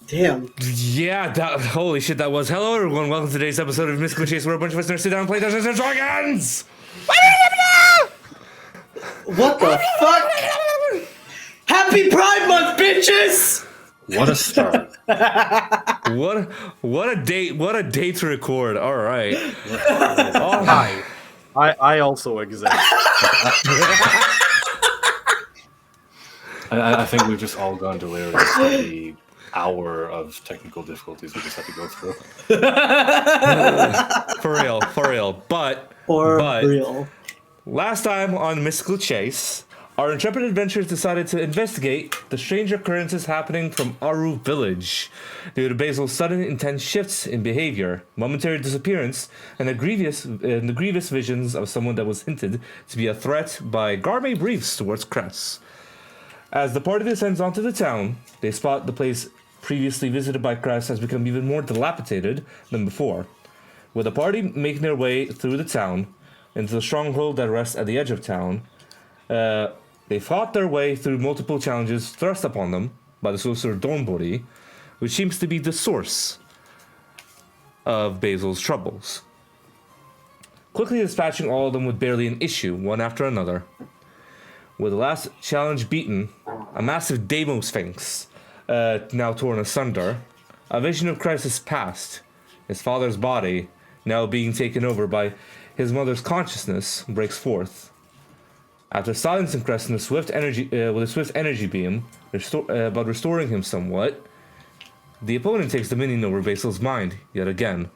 Damn. Yeah, holy shit, that was. Hello, everyone. Welcome to today's episode of Mystical Chase, where a bunch of us nerds sit down and play Dungeons and Dragons. What the fuck? Happy Pride Month, bitches! What a start. What a date! What a date to record. All right. Hi. I also exist. I think we've just all gone delirious from the hour of technical difficulties we just had to go through. For real. But Real. last time on Mystical Chase, our intrepid adventurers decided to investigate the strange occurrences happening from Aru Village due to Basil's sudden intense shifts in behavior, momentary disappearance, and the grievous visions of someone that was hinted to be a threat by gourmet briefs towards Cress. As the party descends onto the town, they spot the place previously visited by Cress has become even more dilapidated than before. With the party making their way through the town into the stronghold that rests at the edge of town, they fought their way through multiple challenges thrust upon them by the sorcerer Dornbody, which seems to be the source of Basil's troubles. Quickly dispatching all of them with barely an issue, one after another. With the last challenge beaten, a massive Demo Sphinx, now torn asunder, a vision of Christ's past, his father's body, now being taken over by his mother's consciousness, breaks forth. After silencing Crest with a swift energy beam, but restoring him somewhat, the opponent takes dominion over Basil's mind yet again.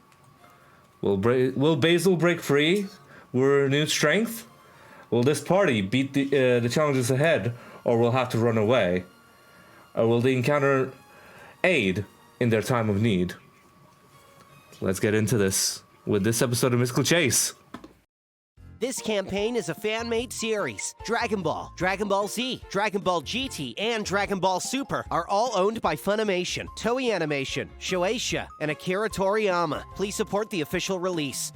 Will Basil break free with renewed strength? Will this party beat the challenges ahead, or will have to run away? Or will they encounter aid in their time of need? Let's get into this with this episode of Mystical Chase. This campaign is a fan-made series. Dragon Ball, Dragon Ball Z, Dragon Ball GT, and Dragon Ball Super are all owned by Funimation, Toei Animation, Shueisha, and Akira Toriyama. Please support the official release.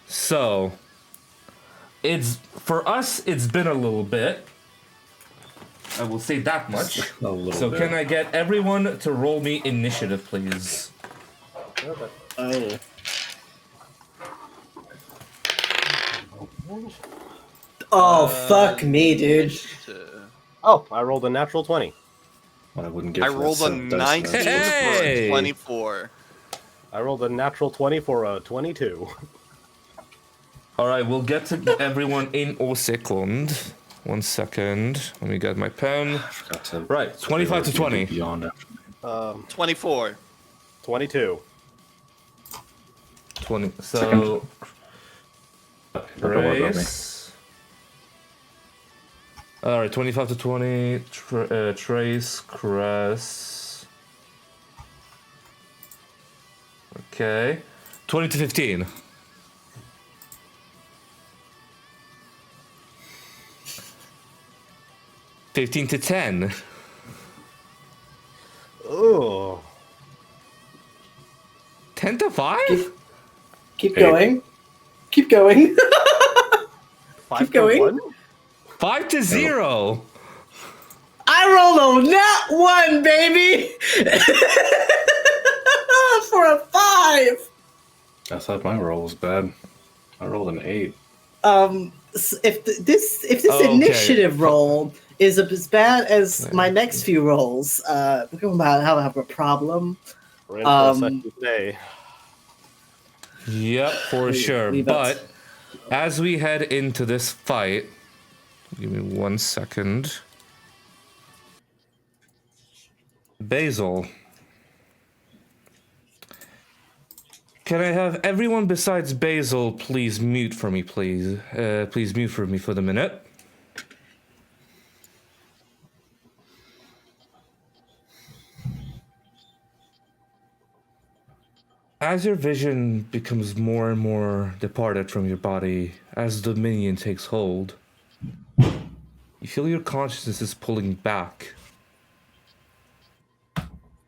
So, for us, it's been a little bit. I will say that much. So bit. Can I get everyone to roll me initiative, please? Oh. Oh, fuck me, dude. Oh, I rolled a natural 20. I wouldn't get. I rolled a 19 for a 24. I rolled a natural 20 for a 22. Alright, we'll get to everyone in a second. 1 second. Let me get my pen. Right, 25 to 20. Beyond 24. 22. 20. So, Trace. Alright, 25 to 20. Trace, Cress. Okay. 20 to 15. 15 to 10. Oh. 10 to 5? Keep going. Keep going. 5 Keep going. To 1? 5 to 0. I rolled a nat 1, baby! For a 5! I thought my roll was bad. I rolled an 8. If this initiative roll is as bad as my next few rolls, we're going to have a problem. We're in for a second day. Yep, for sure. But as we head into this fight, give me 1 second. Basil. Can I have everyone besides Basil please mute for me, please? Please mute for me for the minute. As your vision becomes more and more departed from your body, as dominion takes hold, you feel your consciousness is pulling back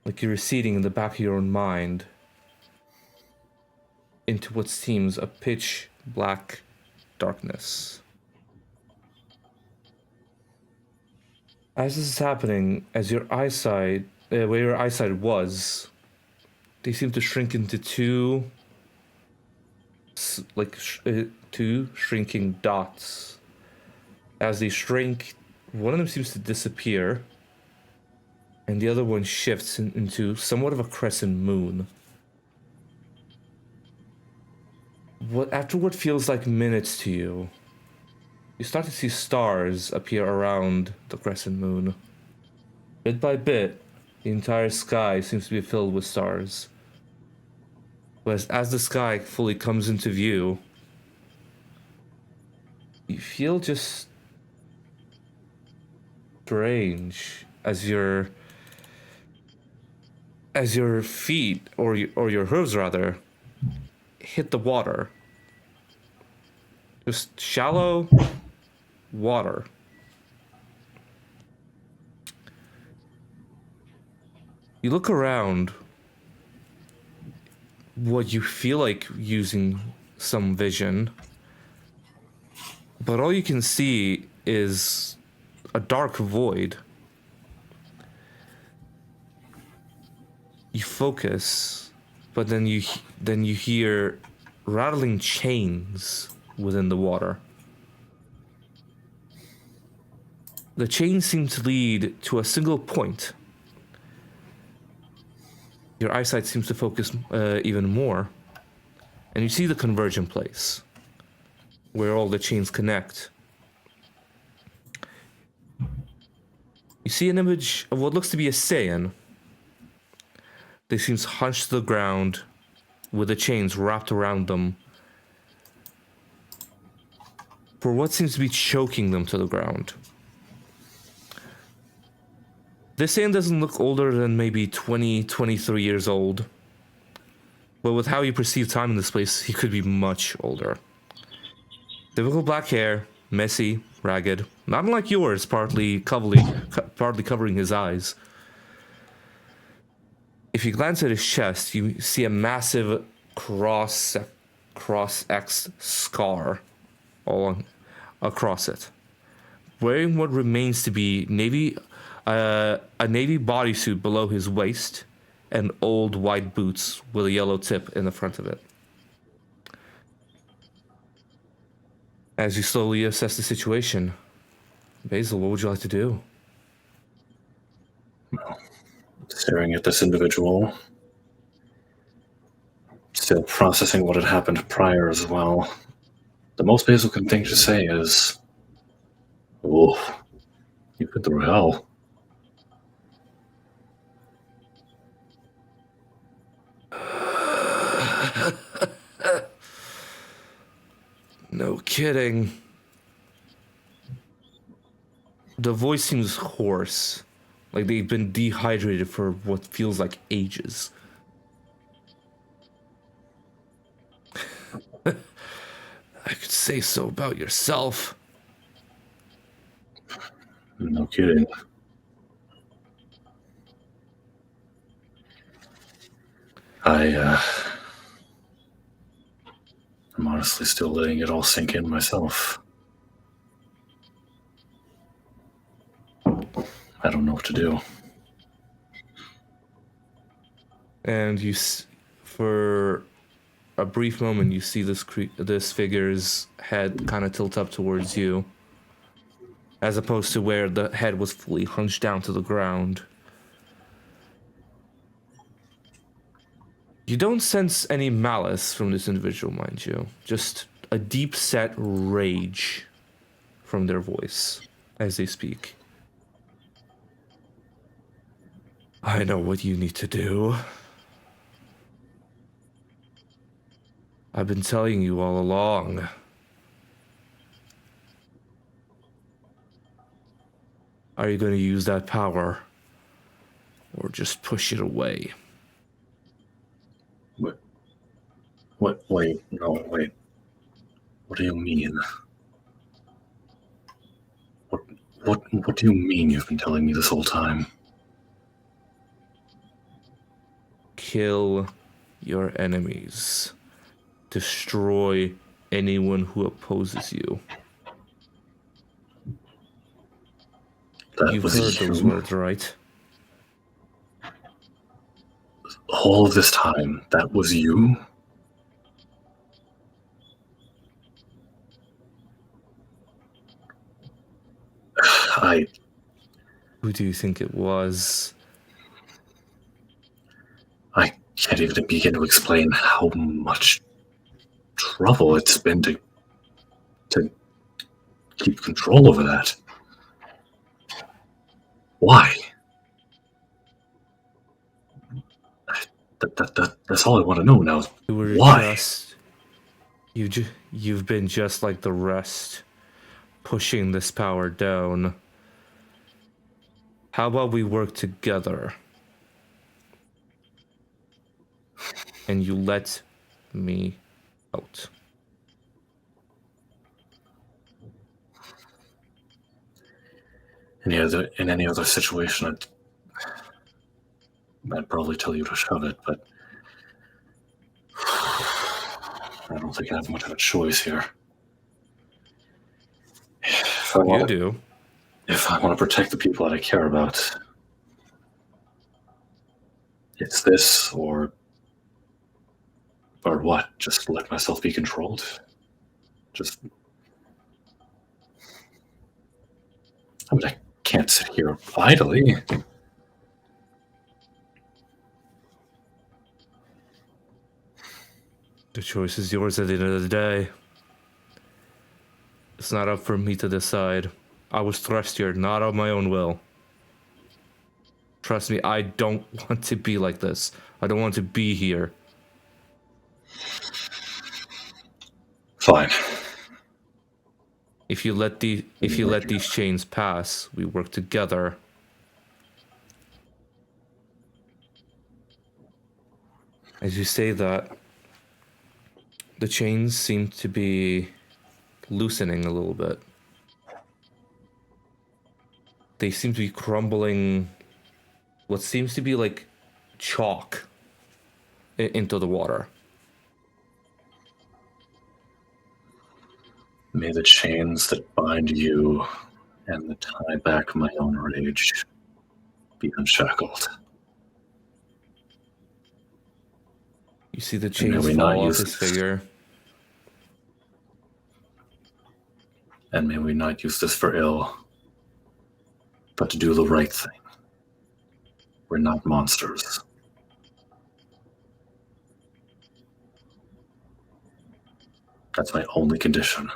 like you're receding in the back of your own mind into what seems a pitch black darkness. As this is happening, as your eyesight, where your eyesight was, they seem to shrink into two shrinking dots. As they shrink, one of them seems to disappear, and the other one shifts into somewhat of a crescent moon. After what feels like minutes to you, you start to see stars appear around the crescent moon. Bit by bit, the entire sky seems to be filled with stars. But as the sky fully comes into view, you feel just strange as your feet, or your hooves rather, hit the water. Just shallow water. You look around, what you feel like using some vision, but all you can see is a dark void. You focus, but then you hear rattling chains within the water. The chains seem to lead to a single point. Your eyesight seems to focus even more, and you see the convergent place where all the chains connect. You see an image of what looks to be a Saiyan. They seem hunched to the ground with the chains wrapped around them for what seems to be choking them to the ground. This Saiyan doesn't look older than maybe 20, 23 years old. But with how you perceive time in this place, he could be much older. Typical black hair, messy, ragged, not unlike yours, partly covering his eyes. If you glance at his chest, you see a massive cross-X scar all across it. Wearing what remains to be a navy bodysuit below his waist, and old white boots with a yellow tip in the front of it. As you slowly assess the situation, Basil, what would you like to do? Staring at this individual, still processing what had happened prior as well. The most Basil can think to say is, "Oh, you've been through hell." No kidding. The voice seems hoarse, like they've been dehydrated for what feels like ages. I could say so about yourself. No kidding. I'm honestly still letting it all sink in myself. I don't know what to do. And for a brief moment, you see this figure's head kind of tilt up towards you, as opposed to where the head was fully hunched down to the ground. You don't sense any malice from this individual, mind you. Just a deep-set rage from their voice as they speak. I know what you need to do. I've been telling you all along. Are you going to use that power, or just push it away? Wait, no, wait. What do you mean? What do you mean you've been telling me this whole time? kill your enemies. Destroy anyone who opposes you. You've heard those words, right? All of this time, that was you? Who do you think it was? I can't even begin to explain how much trouble it's been to keep control over that. Why? That's all I want to know now. Why? You've been just like the rest, pushing this power down. How about we work together? And you let me out. In any other situation, I'd probably tell you to shove it, but I don't think I have much of a choice here. You do. If I want to protect the people that I care about, it's this or what? Just let myself be controlled? I can't sit here idly. The choice is yours at the end of the day. It's not up for me to decide. I was thrust here, not of my own will. Trust me, I don't want to be like this. I don't want to be here. Fine. If you let these chains pass, we work together. As you say that, the chains seem to be loosening a little bit. They seem to be crumbling what seems to be like chalk into the water. May the chains that bind you and that tie back my own rage be unshackled. You see the chains fall off his figure. And may we not use this for ill, but to do the right thing. We're not monsters. That's my only condition.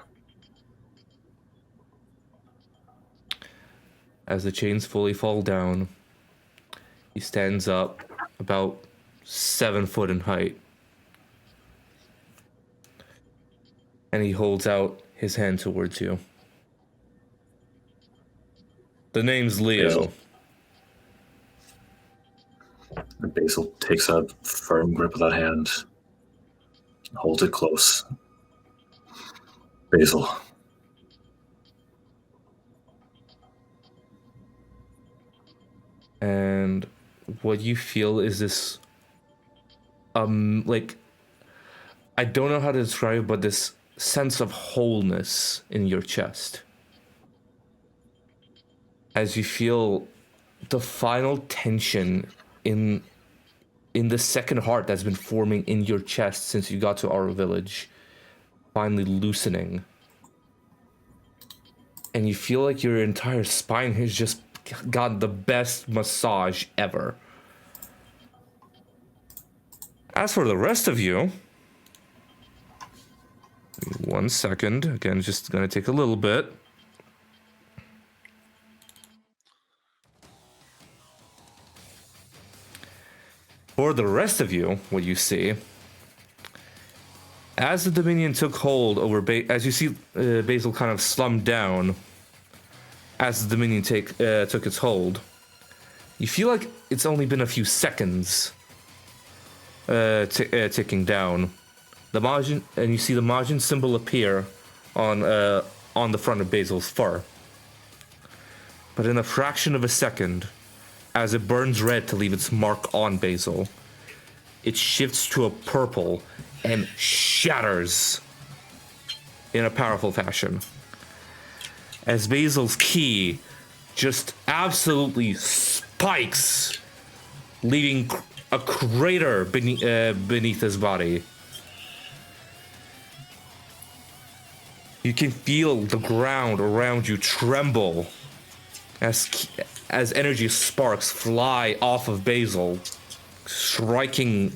As the chains fully fall down, he stands up about 7 foot in height. And he holds out his hand towards you. The name's Leo. And Basil takes a firm grip of that hand, holds it close. Basil. And what you feel is this, like, I don't know how to describe it, but this sense of wholeness in your chest. As you feel the final tension in the second heart that's been forming in your chest since you got to our village, finally loosening. And you feel like your entire spine has just got the best massage ever. As for the rest of you, 1 second. Again, just gonna take a little bit. For the rest of you, what you see, as the Dominion took hold over, as you see Basil kind of slump down, as the Dominion took its hold, you feel like it's only been a few seconds ticking down. The Majin, and you see the Majin symbol appear on the front of Basil's fur. But in a fraction of a second, as it burns red to leave its mark on Basil, it shifts to a purple and shatters in a powerful fashion. As Basil's ki just absolutely spikes, leaving a crater beneath his body. You can feel the ground around you tremble as energy sparks fly off of Basil, striking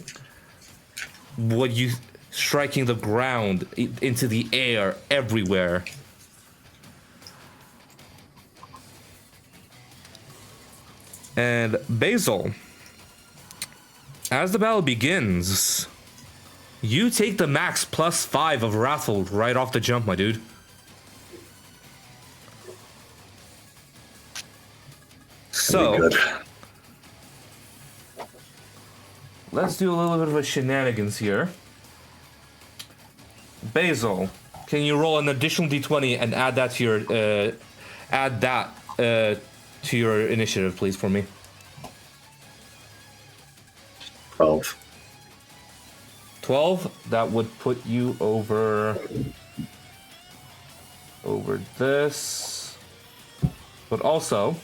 the ground into the air everywhere. And Basil, as the battle begins, you take the max +5 of Wrathful right off the jump, my dude. So, good. Let's do a little bit of a shenanigans here. Basil, can you roll an additional d20 and add that to your initiative, please, for me? 12. 12. That would put you over this, but also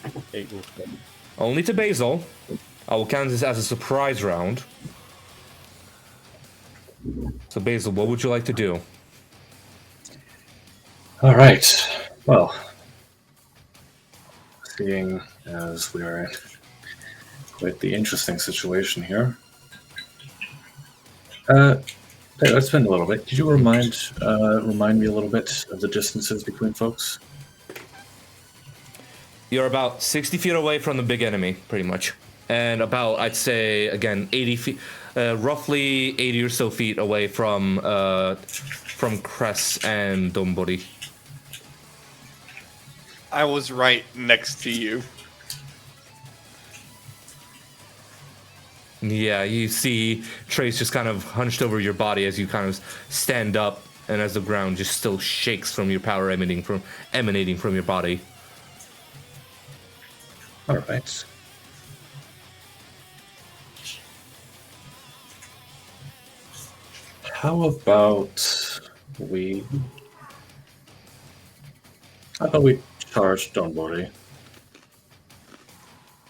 only to Basil. I will count this as a surprise round. So Basil, what would you like to do? All right. Well, seeing as we are in quite the interesting situation here. Let's spend a little bit. Could you remind me a little bit of the distances between folks? You're about 60 feet away from the big enemy, pretty much. And about, I'd say, again, 80 feet, roughly 80 or so feet away from Cress and Dombori. I was right next to you. Yeah, you see Trace just kind of hunched over your body as you kind of stand up, and as the ground just still shakes from your power emanating from your body. All right. How about we charge Donbori?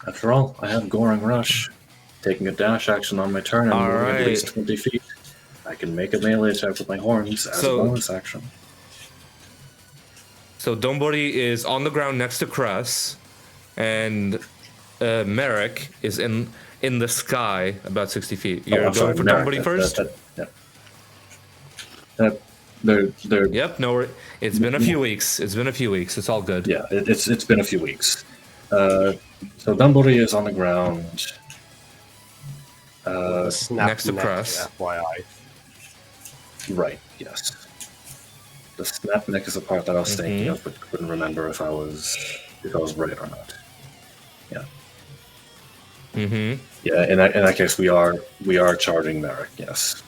After all, I have Goring Rush. Taking a dash action on my turn and moving at least 20 feet. I can make a melee attack with my horns as a bonus action. So Donbori is on the ground next to Cress, and Merrick is in the sky about 60 feet. You're going for Donbori first? Yep, no, it's been a few weeks. It's all good. Yeah, it's been a few weeks. So Donbori is on the ground. Next to Cress. FYI. Right, yes. The snap neck is the part that I was thinking of, but couldn't remember if I was right or not. Yeah. Mm-hmm. Yeah, in that case, we are charging Merrick. Yes.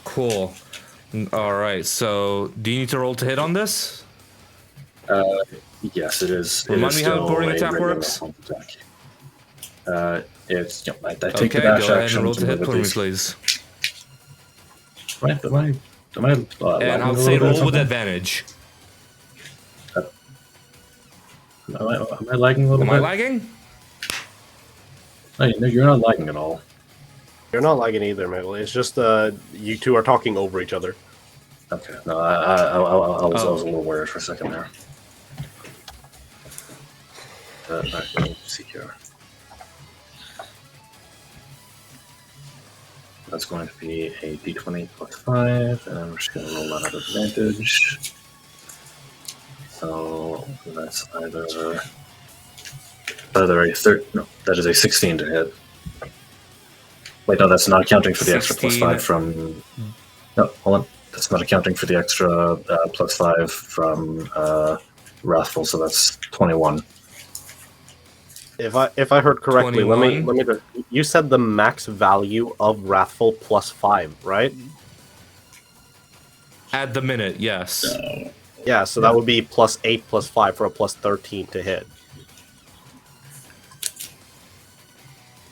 Cool. All right. So, do you need to roll to hit on this? Yes, it is. Remind me how the boarding attack works. It's I take Okay, the dash go ahead action and roll to hit for me, these. please. Right, am I And I'll say roll with advantage. Am I lagging a little bit? Am I lagging? No, you're not lagging at all. You're not lagging either, Michael. It's just you two are talking over each other. Okay, no, I was a little worried for a second there. Alright, let's see here. That's going to be a d20 plus 5, and I'm just going to roll that at advantage. So that's either a that is a 16 to hit. Wait, no, that's not accounting for the extra plus 5 from. No, hold on. That's not accounting for the extra plus 5 from Wrathful, so that's 21. If I heard correctly, 21. let me. You said the max value of Wrathful plus 5, right? At the minute, yes. Yeah, so that would be plus 8 plus 5 for a plus 13 to hit.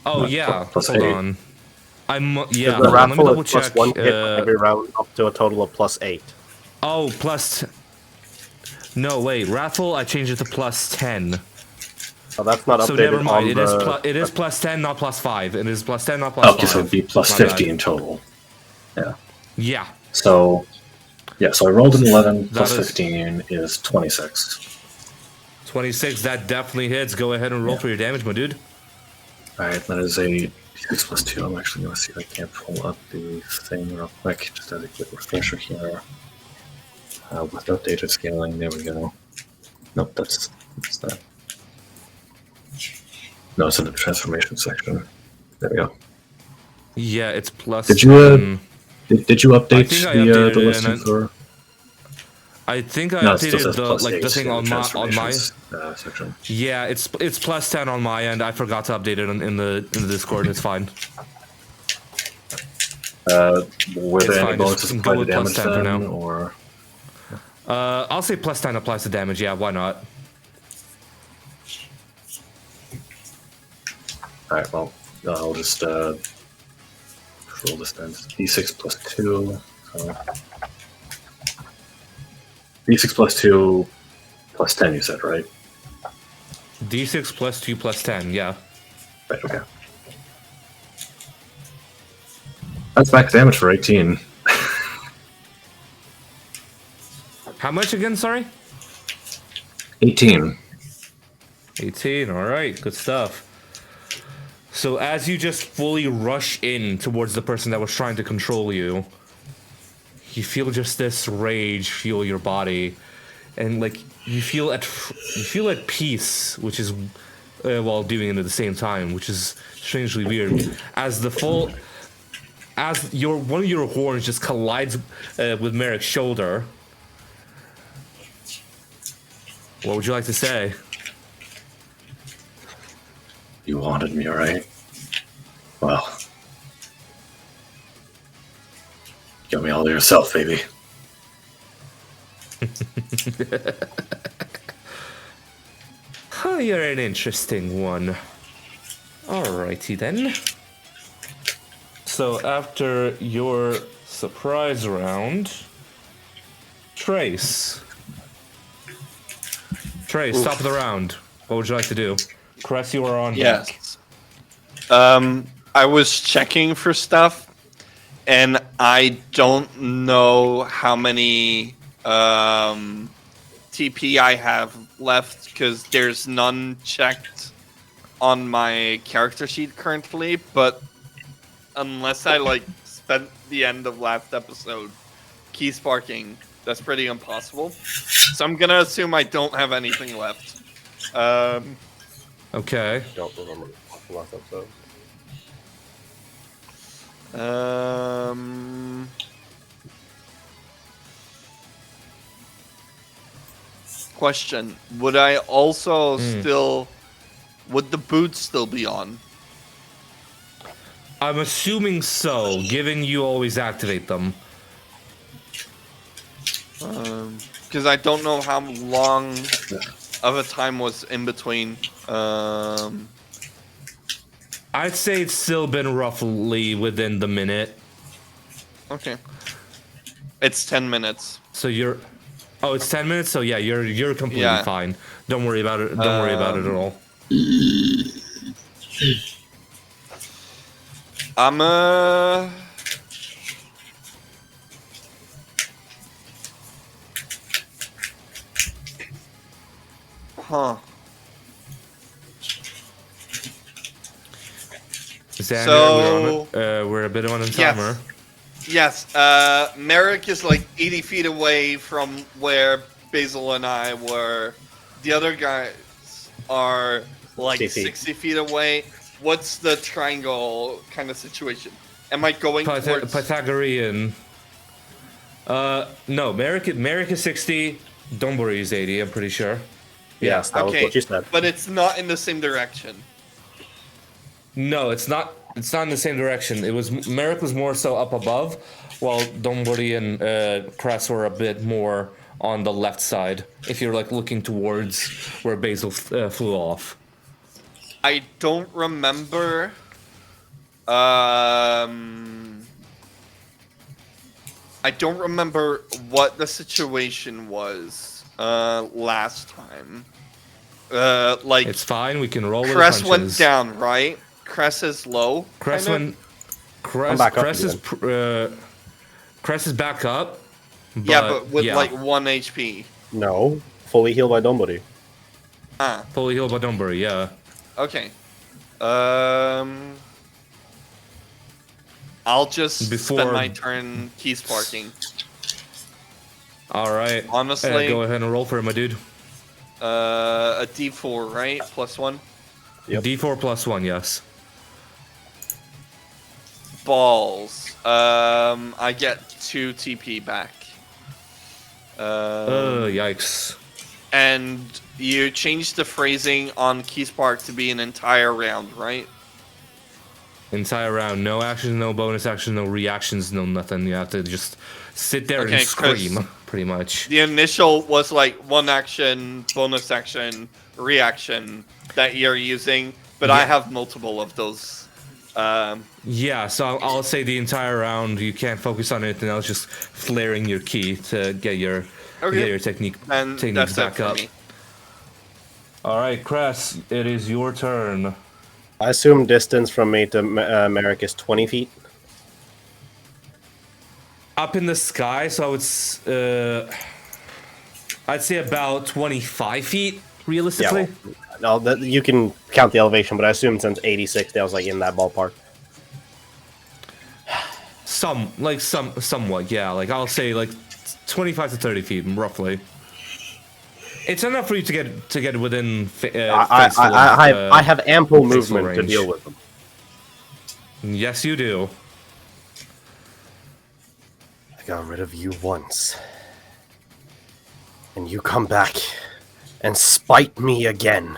Oh yeah, plus hold 8. on. I'm The hold on, let me raffle double is plus check. 1 hit every round up to a total of plus 8. Oh, no, wait, raffle. I changed it to plus 10. So that's not So updated never mind. on the... It is plus 10, not plus 5. It is plus 10, not plus 5. Okay, so it'd be plus My 50 bad. in total. Yeah. Yeah. So, yeah, so I rolled an 11 That plus is- 15 is 26. 26. That definitely hits. Go ahead and roll for your damage, my dude. Alright, that is a 6 plus 2. I'm actually going to see if I can't pull up the thing real quick. Just as a quick refresher here. With updated scaling, there we go. Nope, that's that. No, it's in the transformation section. There we go. Yeah, it's plus. Did you did you I update think I the updated it, listing and for? I think I No, it still updated says the plus 8 the thing in on the my transformations section. Yeah, it's plus 10 on my end. I forgot to update it in the Discord. It's fine. Were It's there any fine, bonuses just applied go to with plus damage 10 for then, now. or? I'll say plus 10 applies to damage. Yeah, why not? Alright, well, I'll just roll this then. D6 plus 2. So. D6 plus 2 plus 10, you said, right? D6 plus 2 plus 10. Yeah. Right, okay. That's max damage for 18. How much again? Sorry. 18. 18. All right. Good stuff. So as you just fully rush in towards the person that was trying to control you, you feel just this rage fuel your body, and like you feel at peace, which is while doing it at the same time, which is strangely weird. As one of your horns just collides with Merrick's shoulder. What would you like to say? You wanted me, right? Well, you got me all to yourself, baby. Oh, you're an interesting one. Alrighty then. So after your surprise round, Trace, top of the round. What would you like to do? Cress, you are on deck. Yes. I was checking for stuff, and I don't know how many TP I have left because there's none checked on my character sheet currently. But unless I spent the end of last episode key sparking, that's pretty impossible. So I'm gonna assume I don't have anything left. Okay. Don't remember the last episode. Question: would I also would the boots still be on? I'm assuming so, given you always activate them. Because I don't know how long of a time was in between. I'd say it's still been roughly within the minute. Okay. It's 10 minutes. So you're... Oh, it's 10 minutes? So yeah, you're completely fine. Don't worry about it. Don't worry about it at all. Huh. Xander, So we're a bit on a timer. Yes. Merrick is 80 feet away from where Basil and I were. The other guys are 60 feet away. What's the triangle kind of situation? Am I going towards Pythagorean? No, Merrick is 60. Dunbury is 80. I'm pretty sure. Yes, that was what you said. But it's not in the same direction. No, it's not. It's not in the same direction. Merrick was more so up above, while Dunbury and Kress were a bit more on the left side. If you're looking towards where Basil flew off. I don't remember I don't remember what the situation was last time. Like It's fine. We can roll with Cress punches. went down, right? Cress is low. Cress kind of? went. Cress, back up Cress is Cress is back up. Yeah, but with yeah. like 1 HP. No, fully healed by Donbody. Ah, Fully healed by Dunbury, yeah. okay. I'll just spend my turn key sparking. Alright. Honestly, go ahead and roll for it, my dude. A D4, right? +1. Yep. D4 +1, yes. Balls. I get 2 TP back. Yikes. And you changed the phrasing on Keyspark to be an entire round, right? Entire round. No actions, no bonus actions, no reactions, no nothing. You have to just sit there Okay, and scream, pretty much. The initial was like 1 action, bonus action, reaction that you're using, but I have multiple of those. Yeah, so I'll say the entire round you can't focus on anything else, just flaring your key to get your techniques that's back it for up. me. Alright, Cress, it is your turn. I assume distance from me to Merrick is 20 feet. Up in the sky, so it's I'd say about 25 feet, realistically. Yeah, no, you can count the elevation, but I assume since 86, I was like in that ballpark. Somewhat, yeah. Like I'll say like 25 to 30 feet, roughly. It's enough for you to get within. I have ample movement range to deal with them. Yes, you do. I got rid of you once, and you come back and spite me again.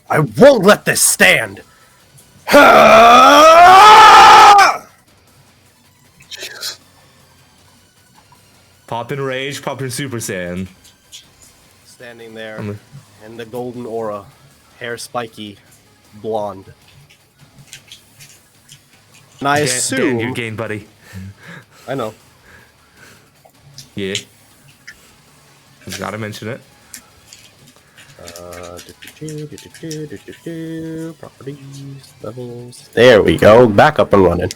I won't let this stand. Pop in Rage, pop in Super Saiyan. Standing there in the golden aura, hair spiky, blonde. And I assume... Dan, you gain, buddy. I know. Yeah. Just gotta mention it. Properties, levels. There we go. Back up and running.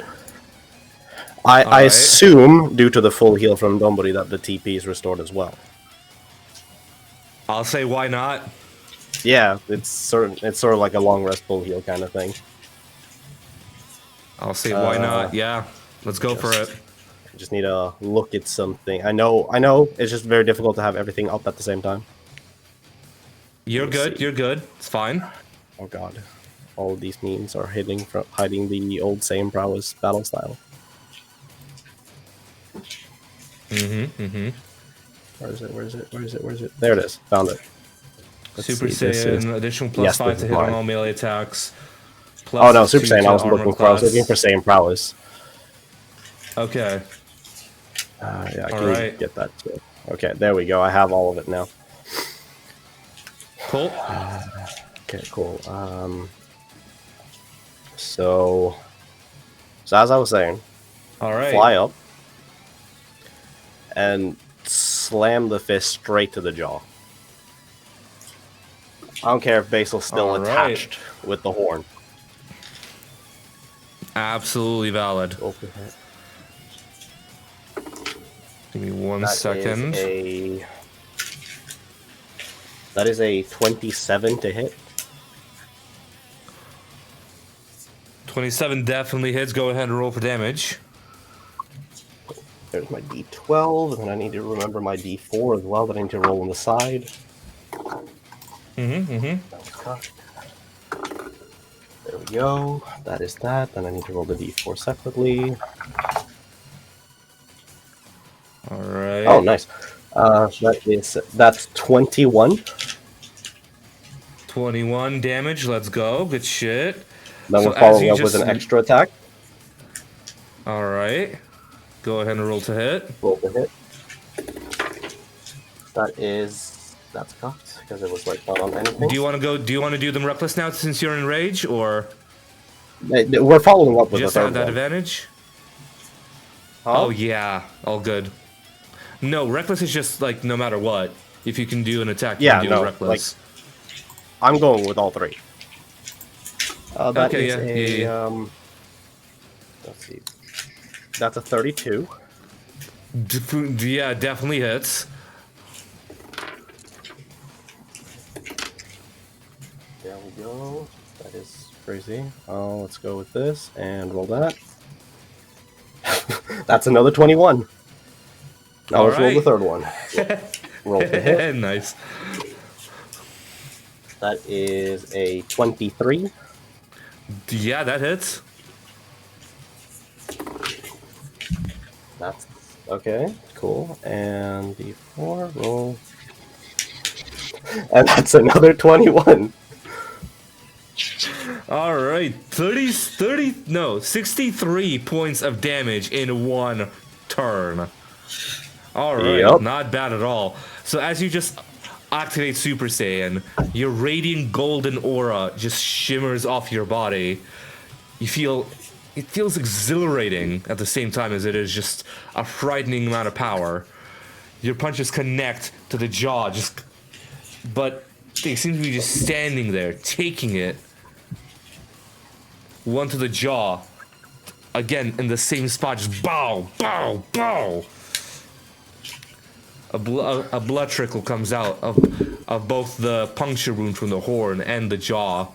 I assume, due to the full heal from Donbody, that the TP is restored as well. I'll say why not. Yeah, it's sort of like a long rest full heal kind of thing. I'll say why not. Yeah, let's go for it. I just need to look at something. I know. It's just very difficult to have everything up at the same time. You're good. You're good. It's fine. Oh god, all of these memes are hiding the old same prowess battle style. Where is it? There it is. Found it. Super Saiyan, additional +5 to hit on all melee attacks. Oh no, Super Saiyan, I was looking for same prowess. Okay. Yeah, I can get that too. Okay, there we go. I have all of it now. Cool. Okay, cool. So as I was saying, fly up and slam the fist straight to the jaw. I don't care if Basil's still attached with the horn. Absolutely valid. Open it. Give me 1 second. That is a 27 to hit. 27 definitely hits. Go ahead and roll for damage. There's my D12, and then I need to remember my D4 as well that I need to roll on the side. There we go. That is that. Then I need to roll the D4 separately. Alright. Oh, nice. That's 21. 21 damage. Let's go. Good shit. Then we're following up with an extra attack. Alright. Go ahead and roll to hit. Roll to hit. That's cocked because it was like not on anything. Do you want to do them reckless now since you're in rage, or? We're following up with Just the have third that one. advantage? Huh? Oh, yeah. All good. No, Reckless is just, like, no matter what. If you can do an attack, you Yeah, can do no, Reckless. I'm going with all three. That Okay, is yeah. let's see. That's a 32. Yeah, definitely hits. There we go. That is crazy. Let's go with this and roll that. That's another 21. Now let's roll the third one. Roll the hit. Nice. That is a 23. Yeah, that hits. That's okay. Cool. And D4, roll. And that's another 21. All right, 63 points of damage in one turn. All right, Yep. not bad at all. So as you just activate Super Saiyan, your radiant golden aura just shimmers off your body. You feel, it feels exhilarating at the same time as it is just a frightening amount of power. Your punches connect to the jaw, but they seem to be just standing there, taking it. One to the jaw. Again, in the same spot, just bow, bow, bow. A blood trickle comes out of both the puncture wound from the horn and the jaw.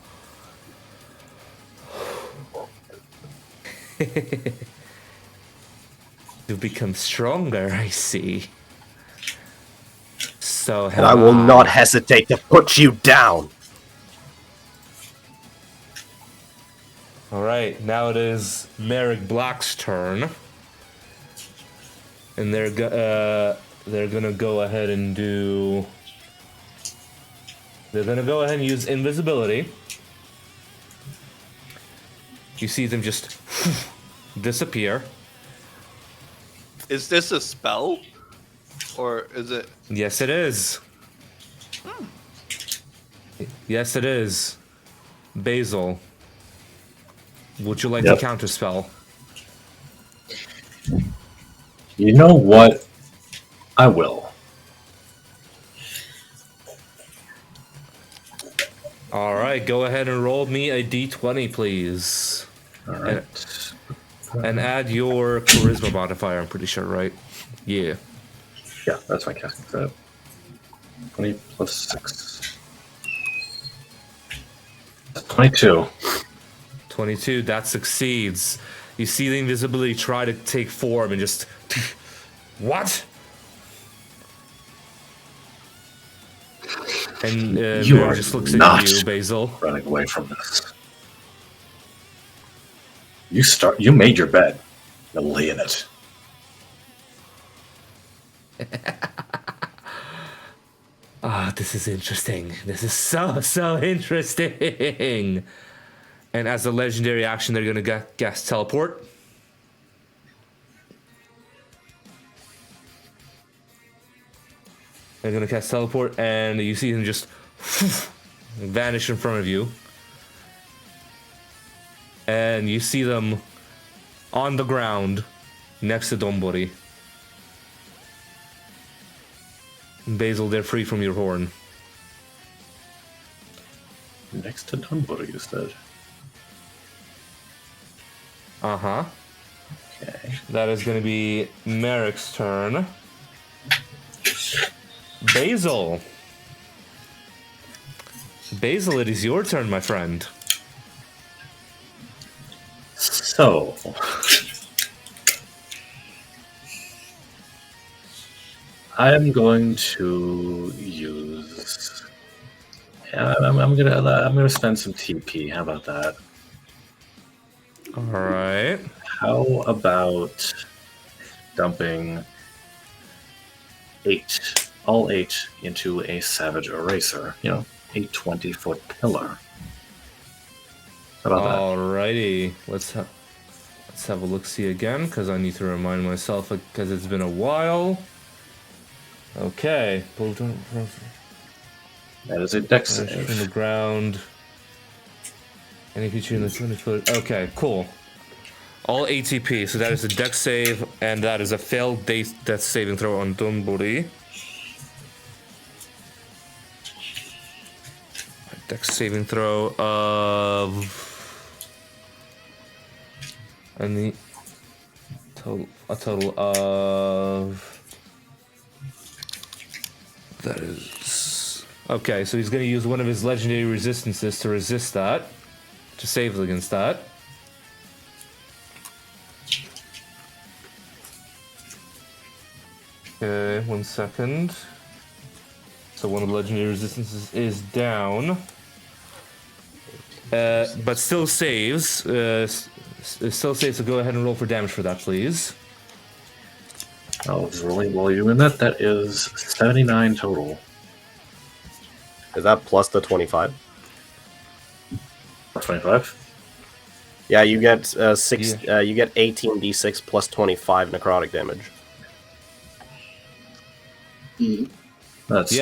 You've become stronger, I see. So And I will not hesitate to put you down. Alright, now it is Merrick Black's turn. And they're gonna go ahead and do... They're gonna go ahead and use invisibility. You see them just disappear. Is this a spell? Or is it... Yes, it is. Yes, it is. Basil. Would you like to counterspell? You know what? I will. Alright, go ahead and roll me a d20, please. Alright. And add your charisma modifier, I'm pretty sure, right? Yeah. Yeah, that's my casting set. 20 plus 6. 22. 22, that succeeds. You see the invisibility try to take form and just... What? And You Mary are just looks not at you, Basil. running away from this. You made your bed. Now lay in it. This is interesting. This is so interesting. And as a legendary action, they're gonna cast teleport. They're gonna cast teleport, and you see them just vanish in front of you. And you see them on the ground next to Donbori. Basil, they're free from your horn. Next to Dunbury, you said. Uh-huh. Okay. That is going to be Merrick's turn. Basil. Basil, it is your turn, my friend. So... I'm going to use... Yeah, I'm gonna spend some TP. How about that? Alright. How about dumping 8, all 8 into a Savage Eraser? You know, a 20-foot pillar. How about that? Alrighty. Let's have a look-see again, because I need to remind myself, because it's been a while. Okay. That is a dex From the save. ground. Any feature in the 20-foot. Okay, cool. All ATP, so that is a dex save, and that is a failed death saving throw on Dunbury. Dex saving throw of... a total of... That is... Okay, so he's going to use one of his legendary resistances to resist that. To save against that. Okay, 1 second. So one of the legendary resistances is down. But still saves. Still saves, so go ahead and roll for damage for that, please. I was rolling while you were in that. That is 79 total. Is that plus the 25? 25? Yeah, you get you get 18d6 plus 25 necrotic damage. That's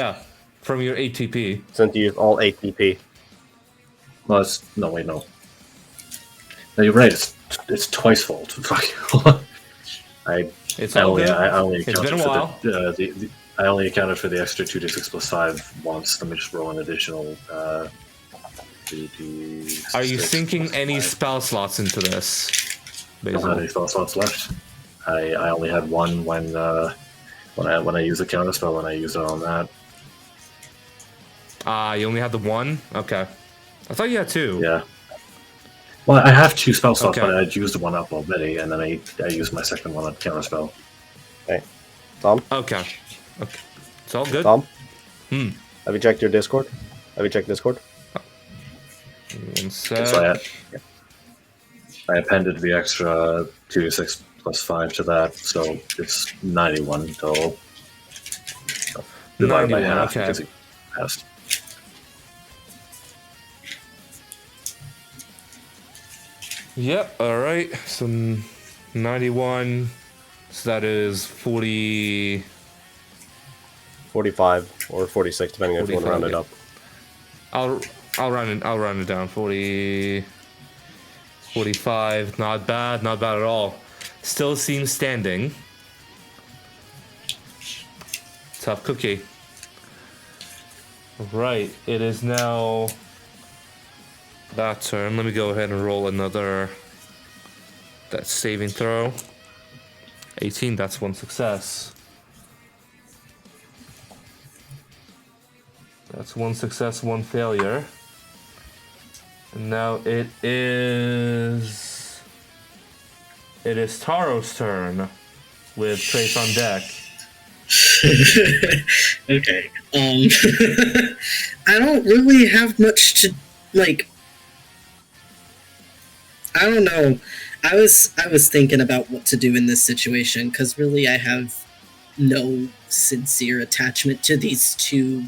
from your ATP. Since you use all ATP. Well, it's, no, wait, no. No, you're right. It's twice fold. I only accounted for I only accounted for the extra 2d6 plus 5 once. Let me just roll an additional 2d6. Are you sinking any spell slots into this? I don't have any spell slots left. I only had one when I used the counter spell, when I used it on that. You only had the one? Okay. I thought you had two. Yeah. Well, I have 2 spell slots, but I'd used one up already, and then I used my second one on counter spell. Okay. Tom? Okay. It's all good. Tom? Have you checked your Discord? Have you checked Discord? 1 sec. So I appended the extra 2d6 plus 5 to that, so it's 91 total. So, divided by 91, half, okay. because he passed. Yep, alright. So 91. So that is 40. 45 or 46, depending if you want to round it up. I'll round it down. 40. 45. Not bad at all. Still seems standing. Tough cookie. Right, it is now that turn. Let me go ahead and roll another that saving throw. 18, that's 1 success. That's 1 success, 1 failure. And now it is Taro's turn with Trace on deck. Okay. I don't really have much to like. I don't know. I was thinking about what to do in this situation because really I have no sincere attachment to these two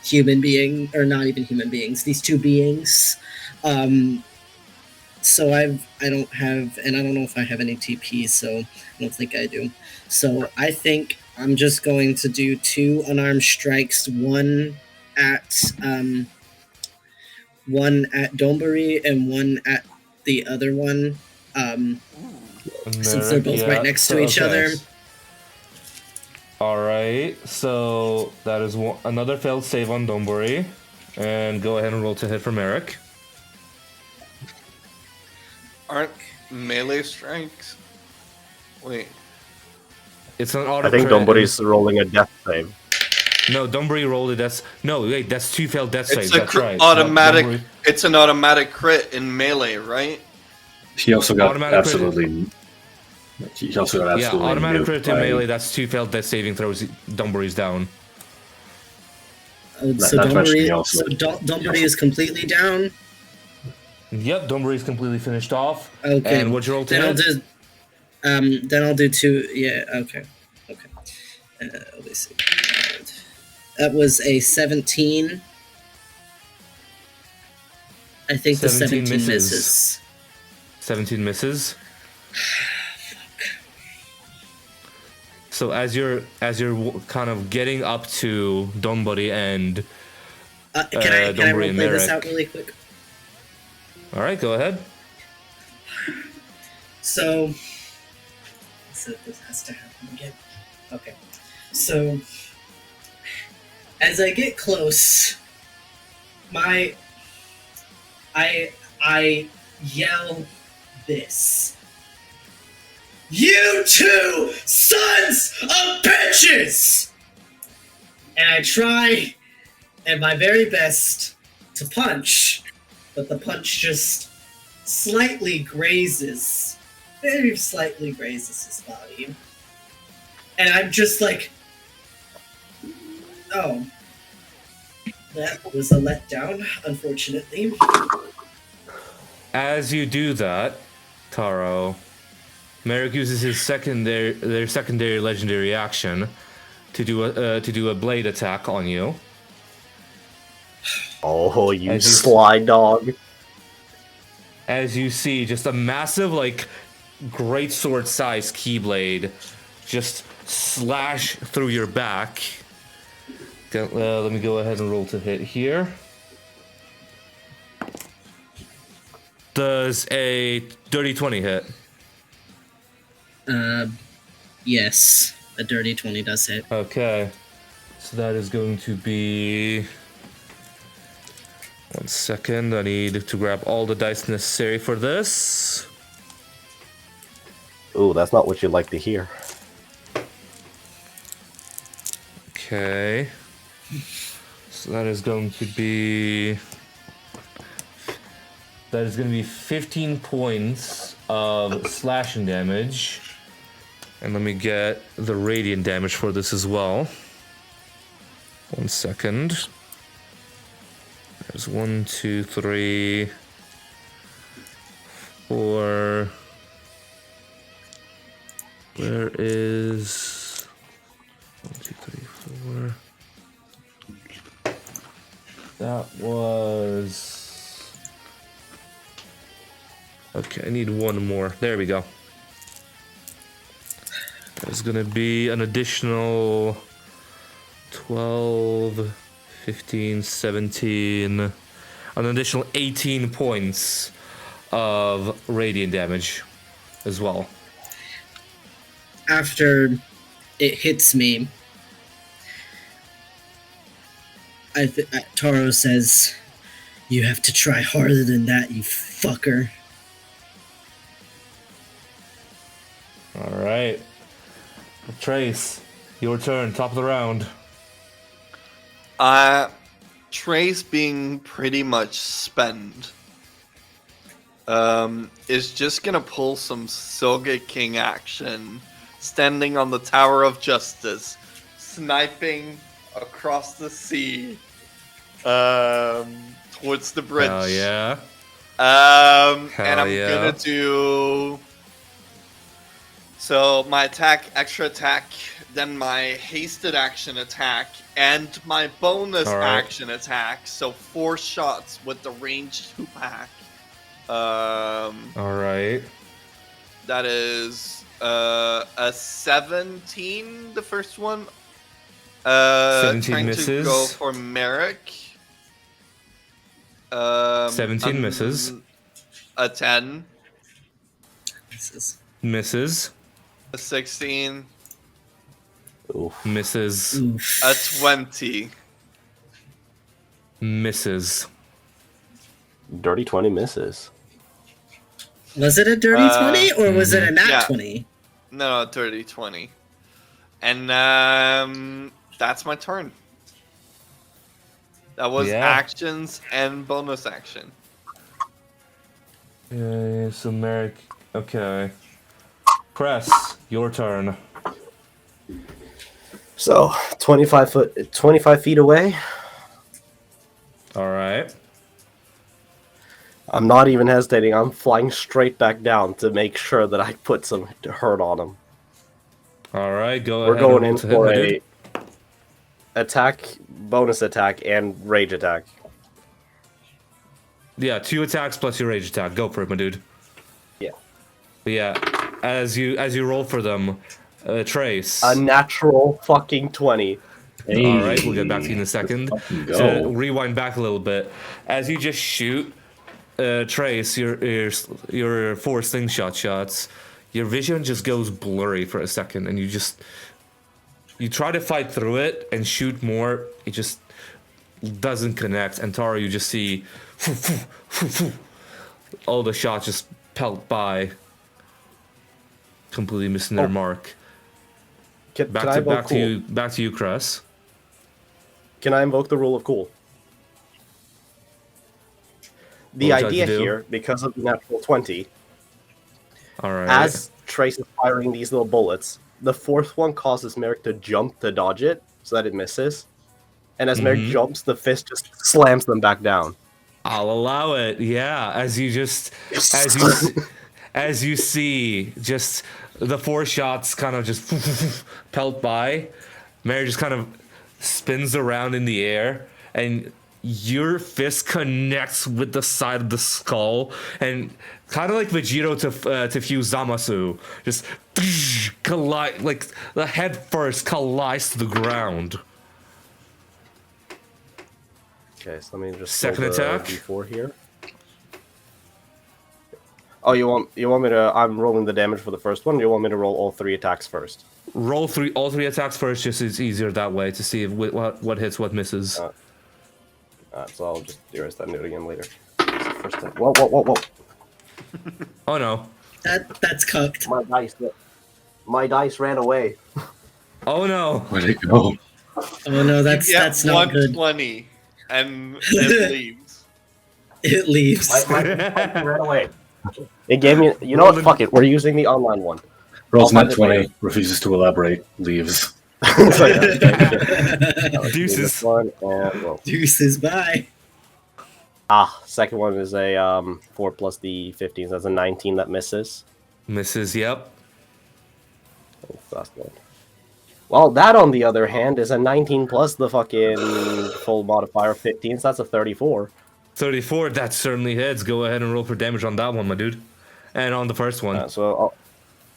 human beings, or not even human beings. These two beings. So I don't have, and I don't know if I have any TP, so I don't think I do. So I think I'm just going to do 2 unarmed strikes, one at Donbury and one at the other one. Since they're both right next to each other. Alright, so that is another failed save on Donbury. And go ahead and roll to hit for Merrick. Aren't melee strikes? Wait. It's an auto. I think Donbury's rolling a death save. No, Donbury rolled a death. No, wait, that's 2 failed death saves. It's a That's right. automatic. It's an automatic crit in melee, right? He also got Automatic absolutely. He also got absolutely. Yeah, automatic nuked crit to by- melee. That's 2 failed death saving throws. Donbury's down. So not to mention he Donbury is completely down. Yep, Donbury's completely finished off. Okay. And what'd you roll to Then hit? then I'll do 2. Yeah. Okay. Let me see. That was a 17. I think the 17 misses. 17 misses. So as you're kind of getting up to Donbury and Can I Donbury and play this Merrick. out really quick? All right, go ahead. So this has to happen again. Okay. So as I get close, I yell this. You two sons of bitches! And I try at my very best to punch, but the punch just slightly grazes, very slightly grazes his body. And I'm just like, oh, that was a letdown, unfortunately. As you do that, Taro, Merrick uses his secondary legendary action to do a blade attack on you. Oh, you sly dog. As you see, just a massive, like, greatsword sized keyblade just slash through your back. Let me go ahead and roll to hit here. Does a dirty 20 hit? Yes, a dirty 20 does hit. Okay. So that is going to be... 1 second, I need to grab all the dice necessary for this. Ooh, that's not what you'd like to hear. Okay. So that is going to be... That is going to be 15 points of slashing damage. And let me get the radiant damage for this as well. 1 second. There's 1, 2, 3, 4. Where is 1, 2, 3, 4? That was... Okay, I need one more. There we go. There's gonna be an additional 12, 15, 17, an additional 18 points of radiant damage as well. After it hits me, Taro says, "You have to try harder than that, you fucker." All right. Trace, your turn, top of the round. Trace being pretty much spent, is just gonna pull some Soga King action, standing on the Tower of Justice, sniping across the sea, towards the bridge. Hell yeah. And I'm gonna do... So my extra attack, then my hasted action attack, and my bonus action attack. So 4 shots with the ranged 2-pack. Alright. That is a 17, the first one. 17 trying misses. to go for Merrick. 17 misses. A 10. Misses. A 16. Oof. Misses. Oof. A 20. Misses. Dirty 20 misses. Was it a dirty 20 or was it a nat yeah. 20? No, dirty 20. And that's my turn. That was actions and bonus action. Yeah, so Merrick. Okay. Press, your turn. So, 25 feet away. Alright. I'm not even hesitating. I'm flying straight back down to make sure that I put some hurt on him. Alright, go We're ahead. going in to hit, for my a dude. attack, bonus attack, and rage attack. Yeah, 2 attacks plus your rage attack. Go for it, my dude. Yeah. But yeah, as you roll for them, Trace. A natural fucking 20. Hey, Alright, we'll get back to you in a second. let's fucking So go. rewind back a little bit. As you just shoot, Trace, your 4 slingshot shots, your vision just goes blurry for a second, and you try to fight through it and shoot more. It just doesn't connect, and Tara, you just see all the shots just pelt by, completely missing their mark. Back to you, Chris. Can I invoke the rule of cool? The idea here, because of the natural 20, all right, as Trace is firing these little bullets, the 4th one causes Merrick to jump to dodge it so that it misses. And as Merrick jumps, the fist just slams them back down. I'll allow it. Yeah, as you see, just the 4 shots kind of just pelt by. Mary just kind of spins around in the air, and your fist connects with the side of the skull, and kind of like Vegito to fuse Zamasu, just collide, like the head first collides to the ground. Okay, so let me just second attack D4 here. Oh, you want me to? I'm rolling the damage for the first one. Or you want me to roll all 3 attacks first? Roll all 3 attacks first. Just it's easier that way to see if what hits, what misses. So I'll just erase that and do it again later. First time. Whoa! Oh no! That's cooked. My dice ran away. Oh no! Where'd it go? Oh no, that's not good. 120, and it leaves. It leaves. My dice ran away. It gave me. You know what? Fuck it. We're using the online one. Rolls net 20, refuses to elaborate, leaves. Deuces. Deuces, bye. Second one is a 4 plus the 15. That's a 19 that misses. Misses, yep. Last one. Well, that on the other hand is a 19 plus the fucking full modifier of 15, so that's a 34. 34, that certainly hits. Go ahead and roll for damage on that one, my dude. And on the first one. So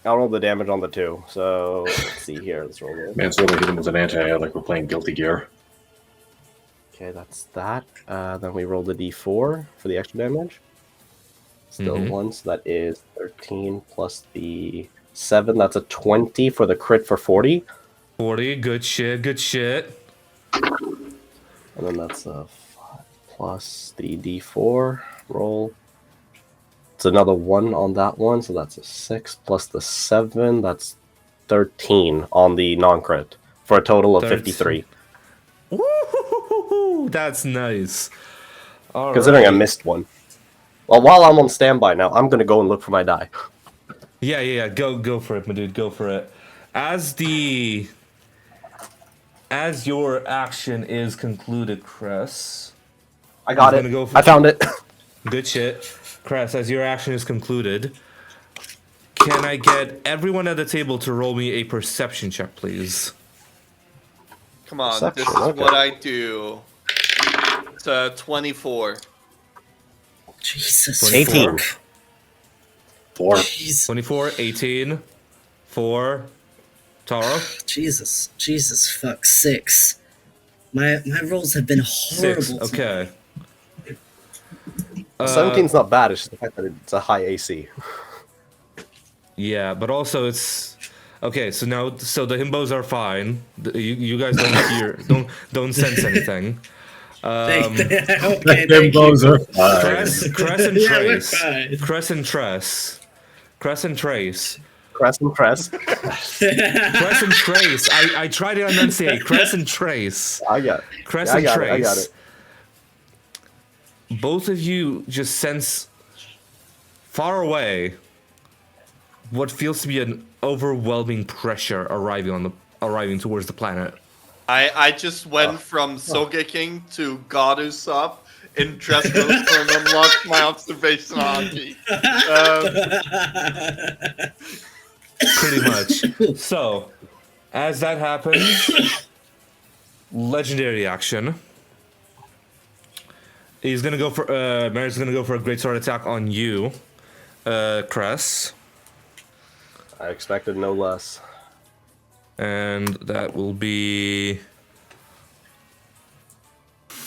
I'll roll the damage on the 2. So let's see here. Let's roll it. Man, so we hit him with an anti, like we're playing Guilty Gear. Okay, that's that. Then we roll the d4 for the extra damage. Still 1, so that is 13 plus the 7. That's a 20 for the crit for 40. 40, good shit. And then that's a 5 plus the d4 roll. It's another 1 on that one, so that's a 6 plus the 7. That's 13 on the non-crit for a total of 53. Woo-hoo-hoo-hoo-hoo. That's nice. Considering I missed one. Well, while I'm on standby now, I'm gonna go and look for my die. Yeah. Go for it, my dude. Go for it. As your action is concluded, Chris. I got it. I found it. Good shit. Chris, as your action is concluded, can I get everyone at the table to roll me a perception check, please? Come on, Perception, this is what I do. It's 24. Jesus. 18. 4. Jeez. 24, 18, 4. Taro? Jesus, fuck, 6. My rolls have been horrible. 6, okay. 17's not bad, it's just the fact that it's a high AC. Yeah, but also it's okay. So the himbos are fine. You guys don't hear, don't sense anything. Okay, Himbos are fine. Cress and Yeah, we're Trace. fine. Cress and Trace. Crest and press. Cress and Trace. I try to enunciate. Cress and Trace. I got it. Cress Yeah, and Trace. I got it. Both of you just sense far away what feels to be an overwhelming pressure arriving towards the planet. I just went from Sogeking to God Usopp in dress code and unlocked my observation hockey. Pretty much. So, as that happens, legendary action. He's gonna go for Mary's gonna go for a great sword attack on you, Cress. I expected no less. And that will be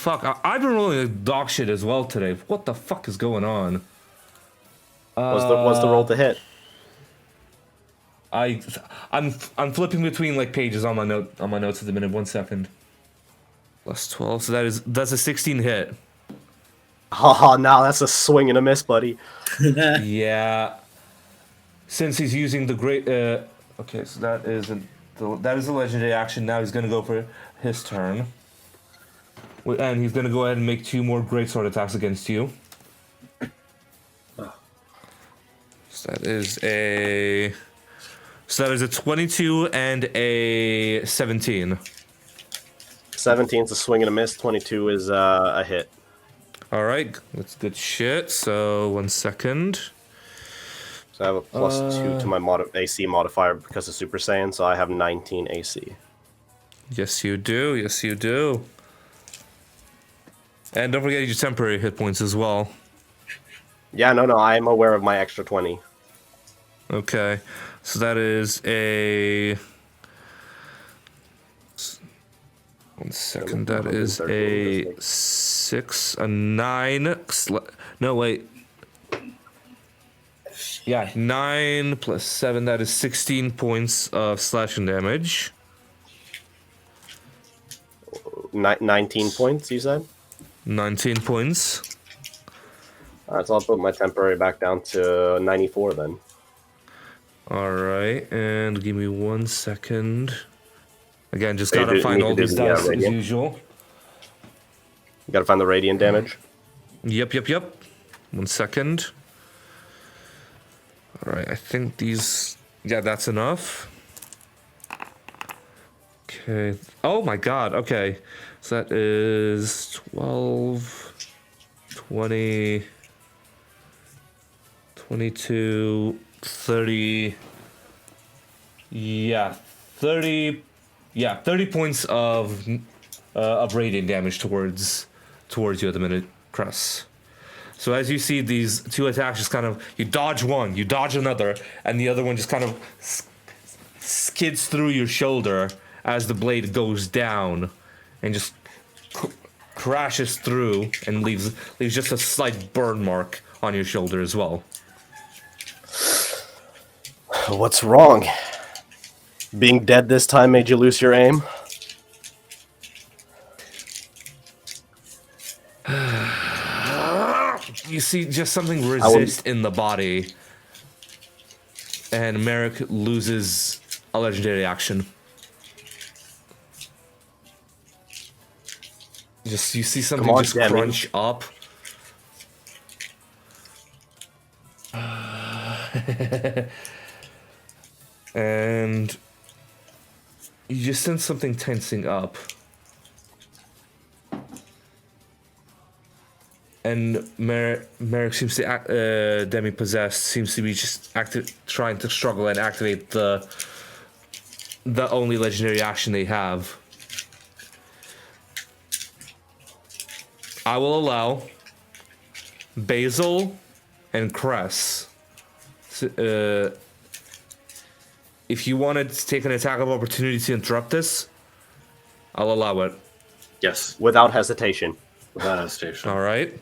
fuck? I've been rolling like dog shit as well today. What the fuck is going on? What's the roll to hit? I'm flipping between like pages on my notes at the minute. 1 second. Plus 12, so that's a 16 hit. Oh, now that's a swing and a miss, buddy. Yeah. Since he's using the great. Okay, so that is a legendary action. Now he's gonna go for his turn, and he's gonna go ahead and make 2 more greatsword attacks against you. So that is a 22 and a 17. 17's a swing and a miss. 22 is a hit. All right, that's good shit. So 1 second. So I have a +2 to my AC modifier because of Super Saiyan, so I have 19 AC. Yes, you do. Yes, you do. And don't forget your temporary hit points as well. Yeah, no, I'm aware of my extra 20. Okay, so that is a... 1 second, that is a 6, a 9... No, wait. Yeah, 9 plus 7, that is 16 points of slashing damage. 19 points, you said? 19 points. Alright, so I'll put my temporary back down to 94 then. Alright, and give me 1 second. Again, just So gotta find all these dice as radiant? usual. You gotta find the radiant damage. Yep. 1 second. Alright, I think these... Yeah, that's enough. Okay. Oh my god, okay. So that is 12, 20, 22, 30... Yeah, 30... Yeah, 30 points of radiant damage towards you at the minute, Cress. So as you see these 2 attacks, just kind of, you dodge one, you dodge another, and the other one just kind of skids through your shoulder as the blade goes down, and just crashes through and leaves just a slight burn mark on your shoulder as well. What's wrong? Being dead this time made you lose your aim? You see just something resist in the body, and Merrick loses a legendary action. You see something on, just Demi. crunch up. And you just sense something tensing up. And Merrick seems to demi-possessed, seems to be just trying to struggle and activate the only legendary action they have. I will allow Basil and Cress. If you wanted to take an attack of opportunity to interrupt this, I'll allow it. Yes, Without hesitation. without hesitation. All right.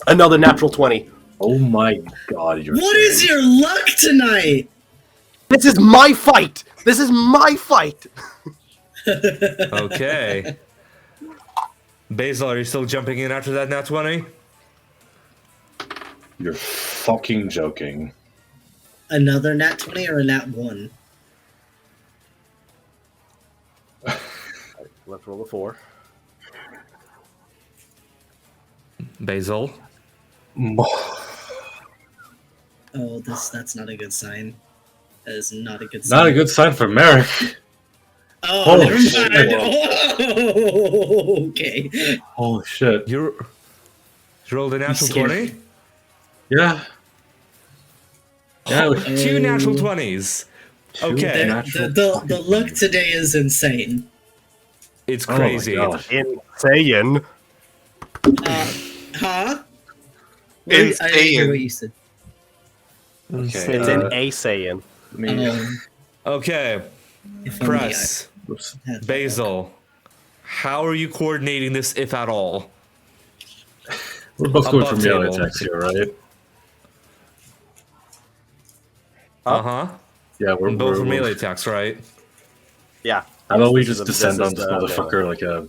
Another natural 20. Oh my god, you're What is your luck tonight? This is my fight! This is my fight! Okay. Basil, are you still jumping in after that nat 20? You're fucking joking. Another nat 20 or a nat 1? Let's roll a 4. Basil. Oh, that's not a good sign. That is not a good sign. Not a good sign for Merrick. Oh, Oh, never shit. mind. Oh, okay. Oh shit. You rolled a natural scared 20? me. Yeah. Yeah. 2 natural 20s. Okay. The luck today is insane. It's Oh my crazy. gosh. Insane. Huh? It's I didn't hear Saiyan. what you said. Okay. It's an A Saiyan. Let me- Okay. If only Press. Oops. Basil, how are you coordinating this, if at all? We're both going Above for melee table. attacks here, right? Uh-huh. Yeah, we're Both we're, are melee attacks, right? Yeah. How about we This is just a- descend this on is this the motherfucker like a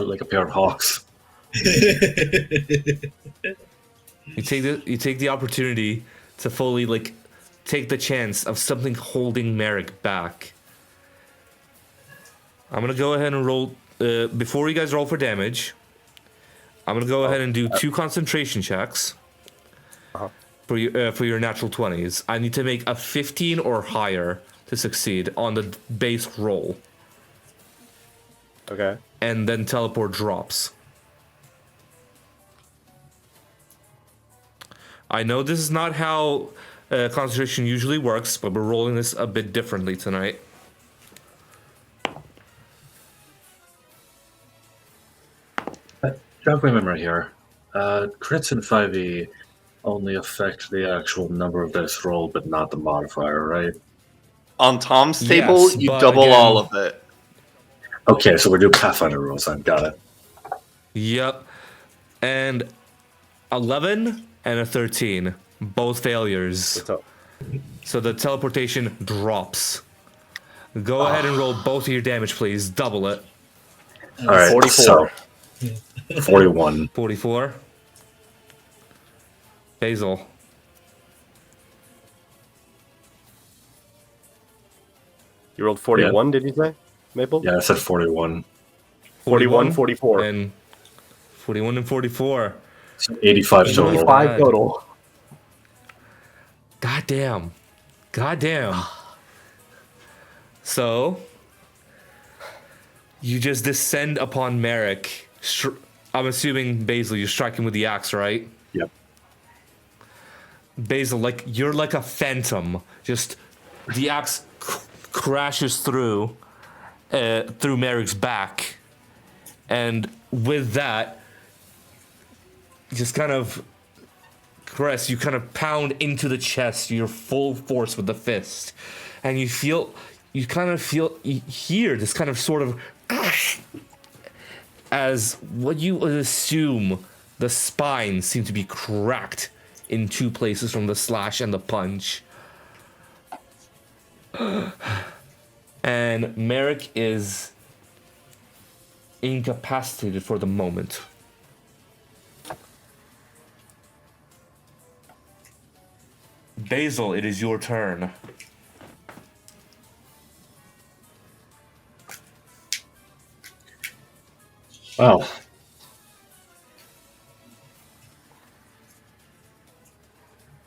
like a pair of hawks? You take the opportunity to fully like take the chance of something holding Merrick back. I'm gonna go ahead and roll before you guys roll for damage. I'm gonna go ahead and do 2 concentration checks for your natural 20s. I need to make a 15 or higher to succeed on the base roll, Okay. and then teleport drops. I know this is not how concentration usually works, but we're rolling this a bit differently tonight. Jog my memory here. Crits in 5e only affect the actual number of dice rolled, but not the modifier, right? On Tom's table, Yes, you but double again- all of it. Okay, so we're doing Pathfinder rules then. Got it. Yep. And 11 and a 13. Both failures. So, So the teleportation drops. Go ahead and roll both of your damage, please. Double it. All right, 44. so 41. 44. Basil. you rolled 41, did you say, Maple? Yeah, I said 41. 41, 44. And 41 and 44. So 85 total. 85 total. Goddamn. Goddamn. So, you just descend upon Merrick. I'm assuming, Basil, you're striking with the axe, right? Yep. Basil, like, you're like a phantom. Just, the axe crashes through Merrick's back. And with that, just kind of Cress, you kind of pound into the chest, your full force with the fist, and you hear this kind of sort of as what you would assume the spine seemed to be cracked in 2 places from the slash and the punch. And Merrick is incapacitated for the moment. Basil, it is your turn. Well,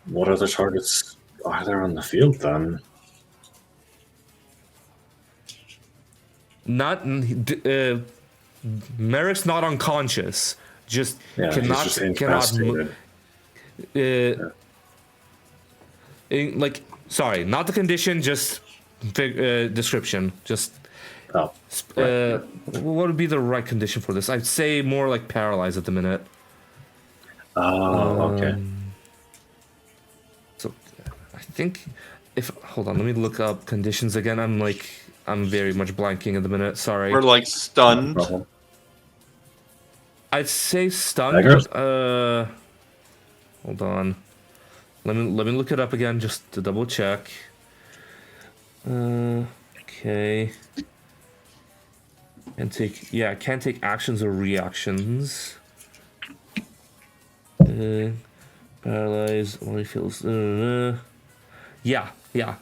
what other targets are there on the field then? Not Merrick's not unconscious. Just Yeah, cannot he's just incapacitated. Like, sorry, not the condition, just description. Just Oh, what would be the right condition for this? I'd say more like paralyzed at the minute. okay. So I think hold on, let me look up conditions again. I'm very much blanking at the minute. Sorry. We're like No stunned. problem. I'd say stunned. Daggers? Hold on. Let me look it up again just to double check. Okay. Can't take actions or reactions. Paralyzed only feels.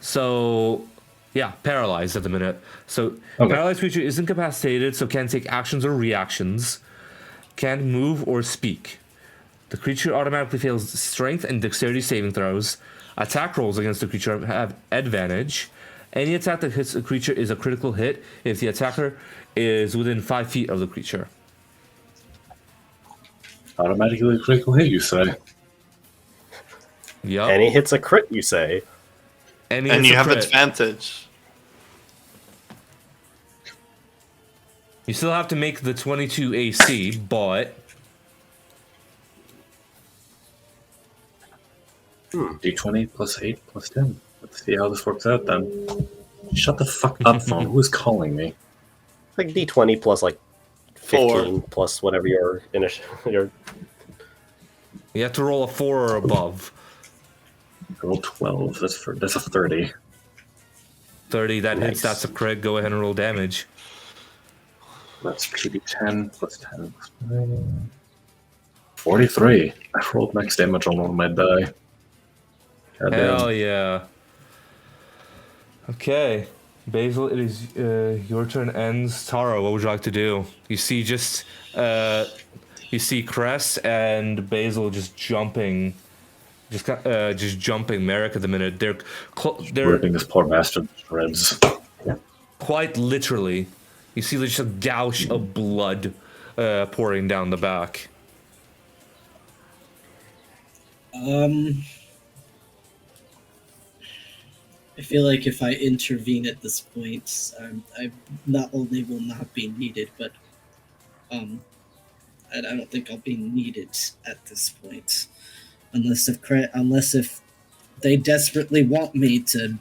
So paralyzed at the minute. So Okay. paralyzed creature is incapacitated, so can't take actions or reactions. Can't move or speak. The creature automatically fails strength and dexterity saving throws. Attack rolls against the creature have advantage. Any attack that hits a creature is a critical hit if the attacker is within 5 feet of the creature. Automatically critical hit, you say? Yup. And he hits a crit, you say. And hits you a have crit. advantage. You still have to make the 22 AC, but D20 plus 8 plus 10. Let's see how this works out then. Shut the fuck up, phone. Who is calling me? Like D20 plus like 15 4. plus whatever your initial your. You have to roll a 4 or above. Roll 12. That's a 30. 30, that hits, Nice. that's a crit. Go ahead and roll damage. That's 2d10 plus 10 plus 9. 43. I rolled max damage on one of my die. God Hell damn. yeah. Okay. Basil, it is your turn ends. Tara, what would you like to do? You see Cress and Basil just jumping. Just jumping Merrick at the minute. They're Ripping this poor bastard to shreds. quite literally. You see just a gouge of blood pouring down the back. I feel like if I intervene at this point, I not only will not be needed, but and I don't think I'll be needed at this point, unless if they desperately want me to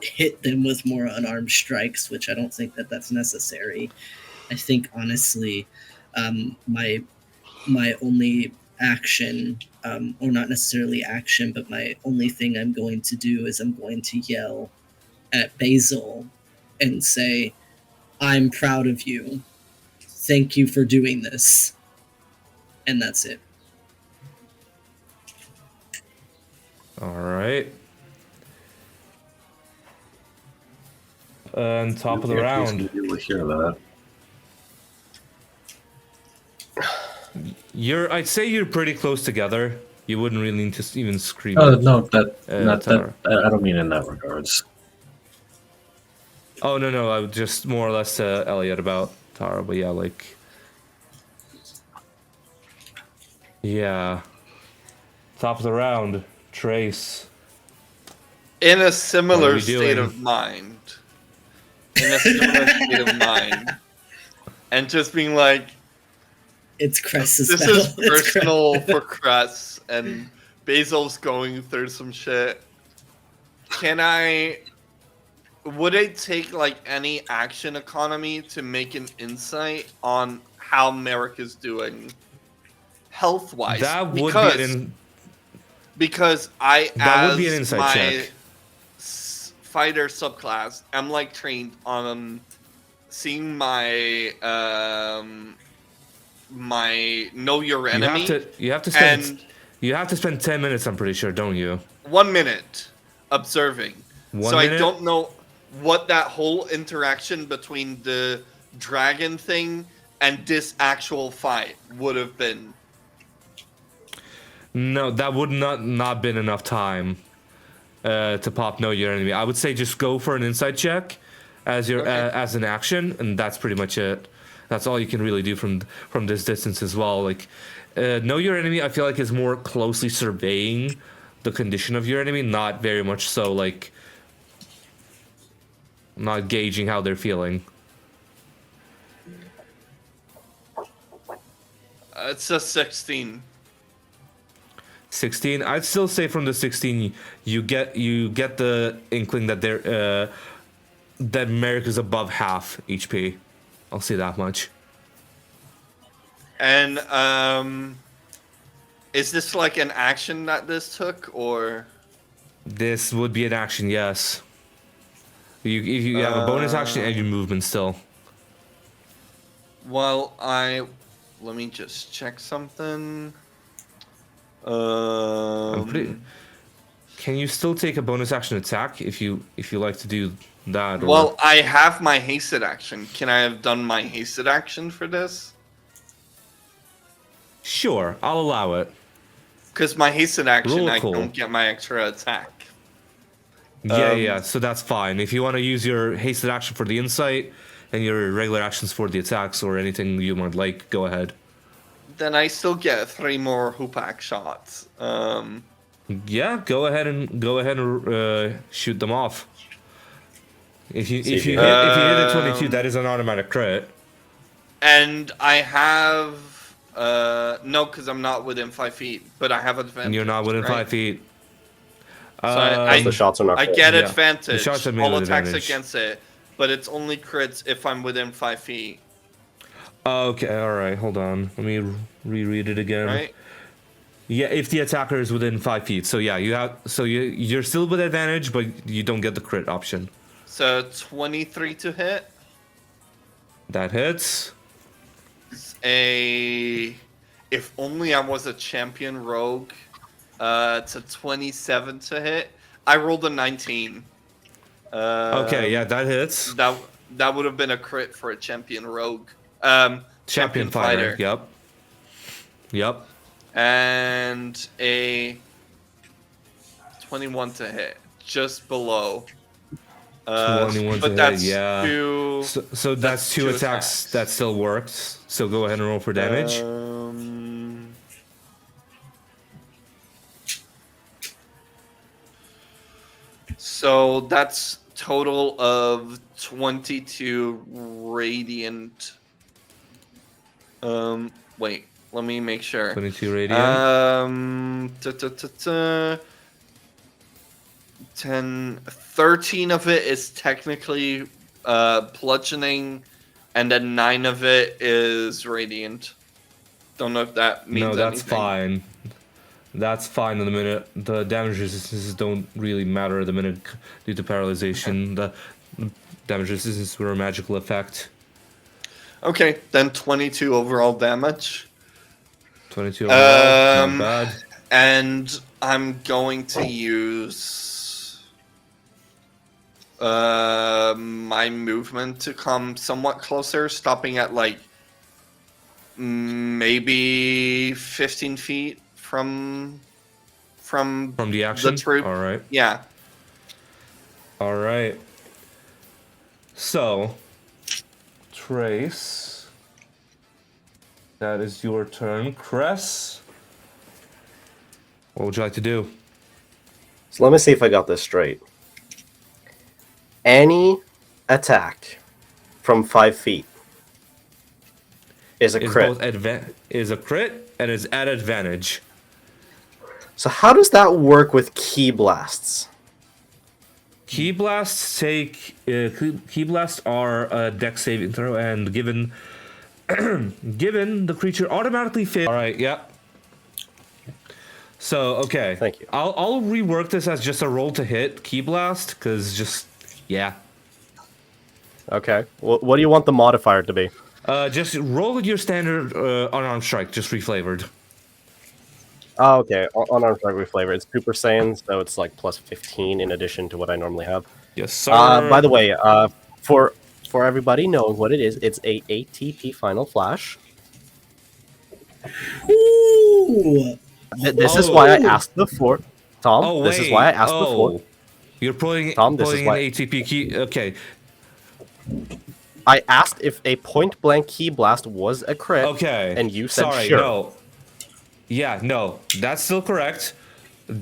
hit them with more unarmed strikes, which I don't think that's necessary. I think honestly, my only action, or not necessarily action, but my only thing I'm going to do is I'm going to yell at Basil and say, "I'm proud of you. Thank you for doing this." And that's it. All right. And top of the round. You'll hear that. I'd say you're pretty close together. You wouldn't really need to even scream. No, Tara. I don't mean in that regards. Oh no, I would just more or less Elliot about Tara, but yeah, like, yeah. Top of the round, Trace. In a What are similar we state doing? of mind. In a similar state of mind. And just being like, It's Cress's this battle. is It's personal Cress. for Cress, and Basil's going through some shit. Would it take like any action economy to make an insight on how Merrick is doing health-wise? That would Because I, That as would be an insight my check. fighter subclass, am like trained on seeing my my know your enemy. You have to spend 10 minutes. I'm pretty sure, don't you? 1 minute observing. 1 so minute? I don't know what that whole interaction between the dragon thing and this actual fight would have been. No, that would not been enough time to pop know your enemy. I would say just go for an insight check as your as an action, and that's pretty much it. That's all you can really do from this distance as well. Like, know your enemy, I feel like is more closely surveying the condition of your enemy, not very much so like not gauging how they're feeling. It's a 16. 16. I'd still say from the 16 you get the inkling that they're that Merrick is above half HP. I'll say that much. And is this like an action that this took, or This would be an action, yes. You have a bonus action and your movement still. well, let me just check something. Can you still take a bonus action attack if you like to do that? Or... Well, I have my hasted action. Can I have done my hasted action for this? Sure, I'll allow it. Because my hasted action, Roll I cool. don't get my extra attack. Yeah, so that's fine. If you want to use your hasted action for the insight and your regular actions for the attacks or anything you might like, go ahead. Then I still get 3 more hoopak shots. Yeah, go ahead and shoot them off. If you hit a 22, that is an automatic crit. And I have no, because I'm not within 5 feet, but I have advantage. And you're not within right? 5 feet. So The shots are not. I get yeah. advantage. The shots are made All with attacks advantage. against it, but it's only crits if I'm within 5 feet. Okay, alright, hold on. Let me reread it again. Right? Yeah, if the attacker is within 5 feet. So yeah, you're still with advantage, but you don't get the crit option. So 23 to hit. That hits. If only I was a champion rogue. To 27 to hit. I rolled a 19. Okay, yeah, that hits. That would have been a crit for a champion rogue. Champion fighter. Yep. And a 21 to hit, just below. 21 but to that's hit, yeah. Two, so that's two attacks that still works. So go ahead and roll for damage. So that's total of 22 radiant. Wait, let me make sure. 22 radiant. 13 of it is technically bludgeoning, and then 9 of it is radiant. Don't know if that means anything. No, that's fine. That's fine in the minute. The damage resistances don't really matter at the minute due to paralyzation. The damage resistance were a magical effect. Okay, then 22 overall damage. 22 overall, not bad. And I'm going to use my movement to come somewhat closer, stopping at like maybe 15 feet from the action. The troop. All right. Yeah. All right. So, Trace, that is your turn. Cress, what would you like to do? So let me see if I got this straight. Any attack from 5 feet is a crit. Is a crit and is at advantage. So how does that work with key blasts? Key blasts key blasts are a dex saving throw, and given the creature automatically fails. All right, yeah. So okay, Thank you. I'll rework this as just a roll to hit key blast, because yeah. Okay. What do you want the modifier to be? Just roll your standard unarmed strike, just reflavored. Oh, okay. Unarmed strike reflavor. It's Super Saiyan, so it's like plus 15 in addition to what I normally have. Yes, sir. By the way, for everybody knowing what it is, it's a ATP Final Flash. Ooh! This is why I asked before, Tom. Oh, this is why I asked before. You're pulling Tom, this pulling is an why ATP key. Okay. I asked if a point blank key blast was a crit. Okay. And you said Sorry, sure. No. Yeah, no. That's still correct.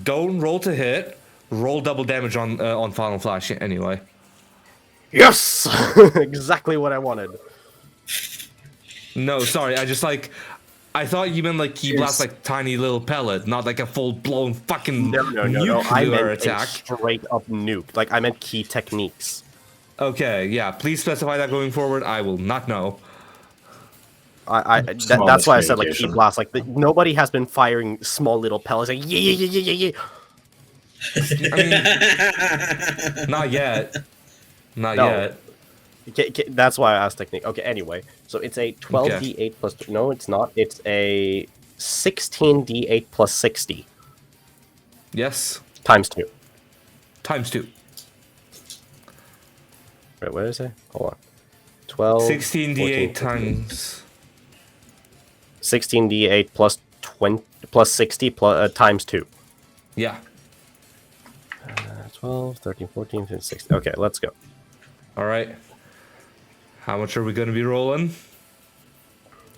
Don't roll to hit. Roll double damage on Final Flash anyway. Yes! Exactly what I wanted. No, sorry. I thought you meant like key blast, like tiny little pellet, not like a full blown fucking No. nuclear I meant attack. a straight up nuke. Like I meant key techniques. Okay, yeah. Please specify that going forward. I will not know. That's why I said like key blast. Like nobody has been firing small little pellets. Like yeah. I mean, not yet. Not yet. That's why I asked technique. Okay, anyway. So it's a 12d8 plus... No, it's not. It's a 16d8 plus 60. Yes. Times 2. Times 2. Wait, what did I say? Hold on. 12... 16d8 times... 16d8 plus 20... plus 60 plus, times 2. Yeah. 12, 13, 14, 15, 16. Okay, let's go. Alright. How much are we going to be rolling?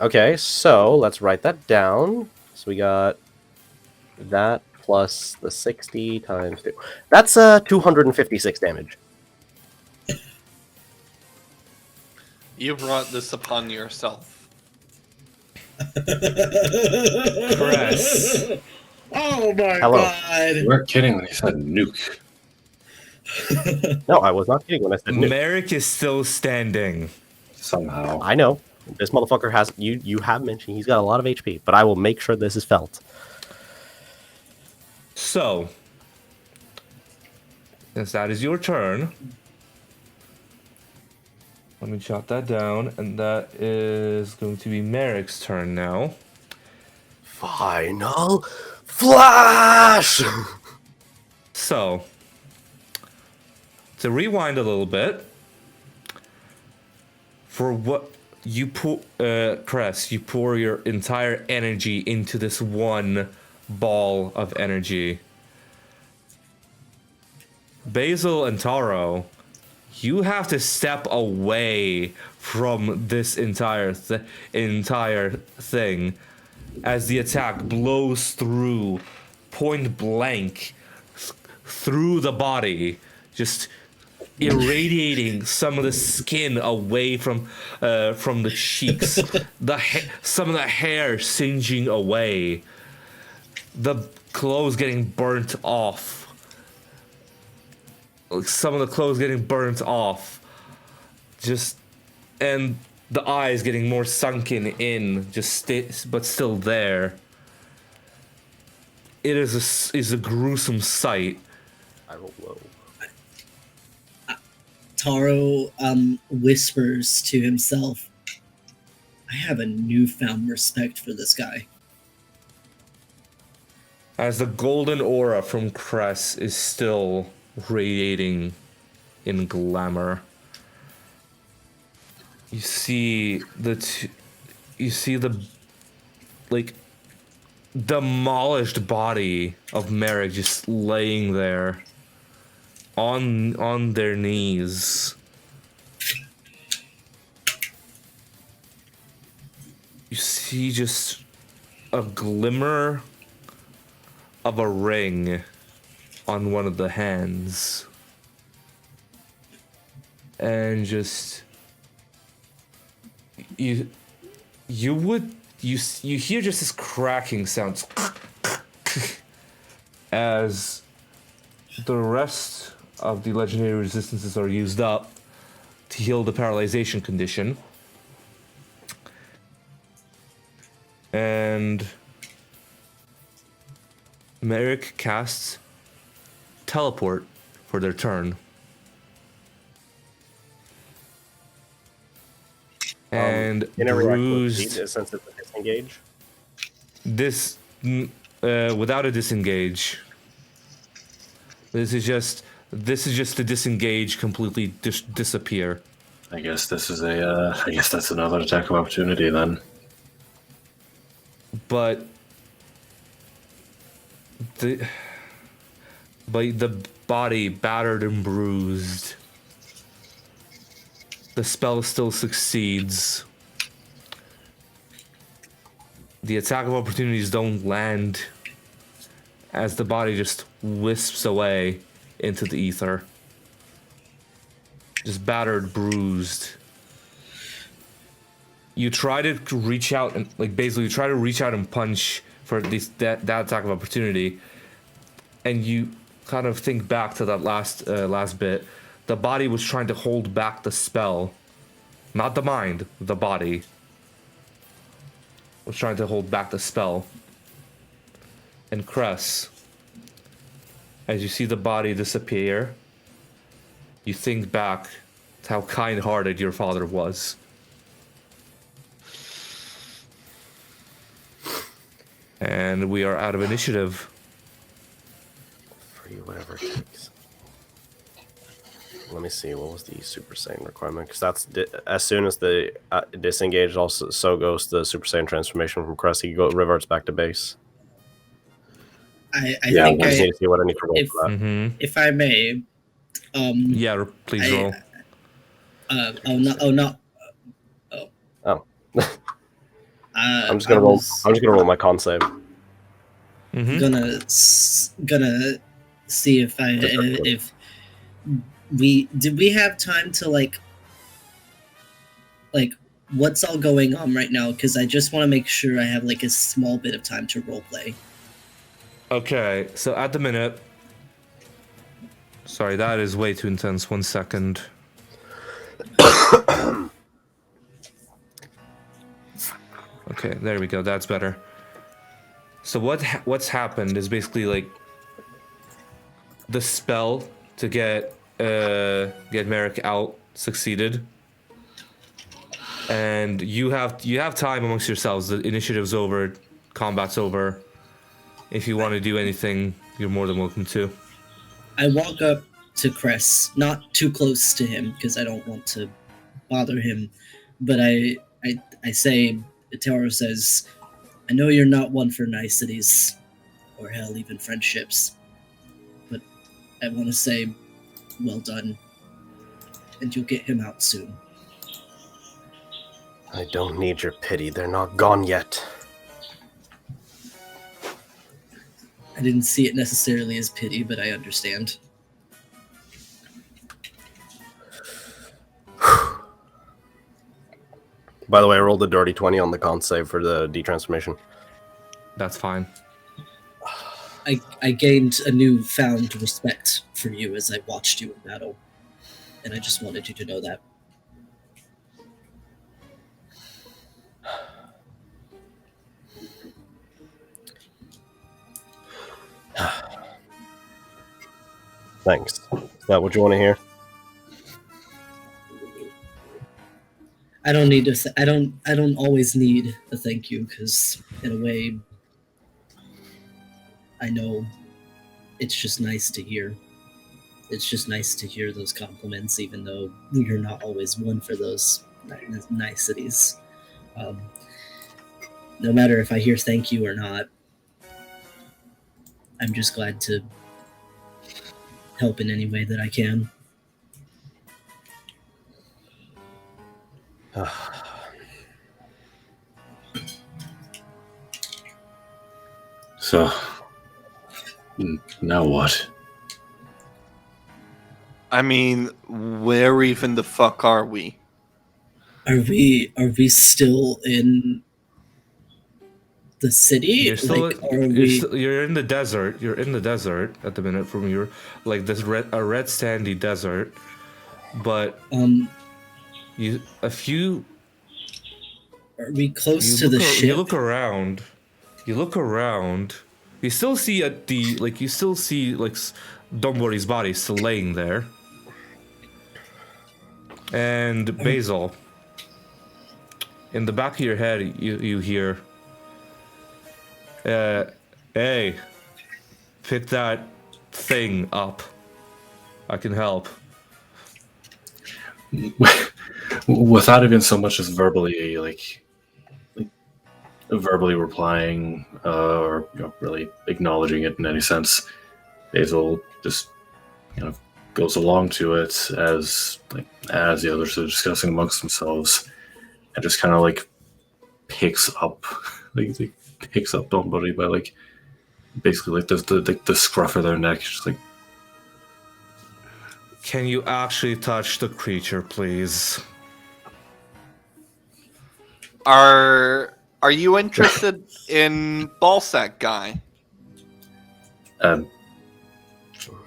Okay, so let's write that down. So we got that plus the 60 times 2. That's 256 damage. You brought this upon yourself. Press. Oh my Hello. god! You weren't kidding when you said nuke. No, I was not kidding when I said new. Merrick is still standing. Somehow. I know. This motherfucker has you have mentioned he's got a lot of HP, but I will make sure this is felt. So, since that is your turn, let me jot that down, and that is going to be Merrick's turn now. Final flash. So, to rewind a little bit, for what you pour, Cress, you pour your entire energy into this one ball of energy. Basil and Taro, you have to step away from this entire thing as the attack blows through, point blank, through the body, just irradiating some of the skin away from the cheeks, some of the hair singeing away, the clothes getting burnt off. Some of the clothes getting burnt off, and the eyes getting more sunken in, but still there. It is a gruesome sight. I roll low. Taro whispers to himself, I have a newfound respect for this guy. As the golden aura from Cress is still radiating in glamour, you see the like demolished body of Merrick just laying there on their knees. You see just a glimmer of a ring on one of the hands, and just you hear just this cracking sound as the rest of the legendary resistances are used up to heal the paralyzation condition. And Merrick casts teleport for their turn. And bruised, since it's a disengage. This without a disengage. This is just to disengage, completely disappear. I guess this is I guess that's another attack of opportunity then. But the body battered and bruised. The spell still succeeds. The attack of opportunities don't land as the body just wisps away into the ether. Just battered, bruised. You try to reach out and basically you try to reach out and punch for that attack of opportunity, and you kind of think back to that last bit. The body was trying to hold back the spell, not the mind. The body was trying to hold back the spell. And Cress, as you see the body disappear, you think back to how kind-hearted your father was. And we are out of initiative. Free whatever it takes. Let me see, what was the Super Saiyan requirement? Because that's as soon as the disengaged, also so goes the Super Saiyan transformation from Crest. He reverts back to base. I Yeah, think I just need to see what I need to roll for that. Mm-hmm. if I may, Yeah, please roll. I'm just gonna roll. I'm just gonna roll my con save. Mm-hmm. Gonna see if we have time to like what's all going on right now, because I just want to make sure I have like a small bit of time to roleplay. Okay, so at the minute, Sorry, that is way too intense. 1 second. Okay, there we go. That's better. So what's happened is basically like the spell to get Merrick out succeeded, and you have time amongst yourselves. The initiative's over, combat's over. If you want to do anything, you're more than welcome to. I walk up to Cress, not too close to him because I don't want to bother him, but I say, Taro says, I know you're not one for niceties, or hell, even friendships, but I want to say, well done, and you'll get him out soon. I don't need your pity. They're not gone yet. I didn't see it necessarily as pity, but I understand. By the way, I rolled a dirty 20 on the con save for the detransformation. That's fine. I gained a newfound respect for you as I watched you in battle, and I just wanted you to know that. Thanks. Is that what you want to hear? I don't need to. I don't always need a thank you because, in a way, I know it's just nice to hear. It's just nice to hear those compliments, even though you're not always one for those niceties. No matter if I hear thank you or not, I'm just glad to help in any way that I can. So, now what? I mean, where even the fuck are we? Are we still in the city? You're in the desert. You're in the desert at the minute from your a red sandy desert, but Are we close to the ship? You look around. You still see Dombori's body still laying there. And Basil, in the back of your head, you hear, hey, pick that thing up. I can help. Without even so much as verbally, verbally replying or really acknowledging it in any sense, Basil just goes along to it as the others are discussing amongst themselves, and just kind of picks up picks up somebody by basically the scruff of their neck, just Can you actually touch the creature, please? Are you interested in Ballsack guy?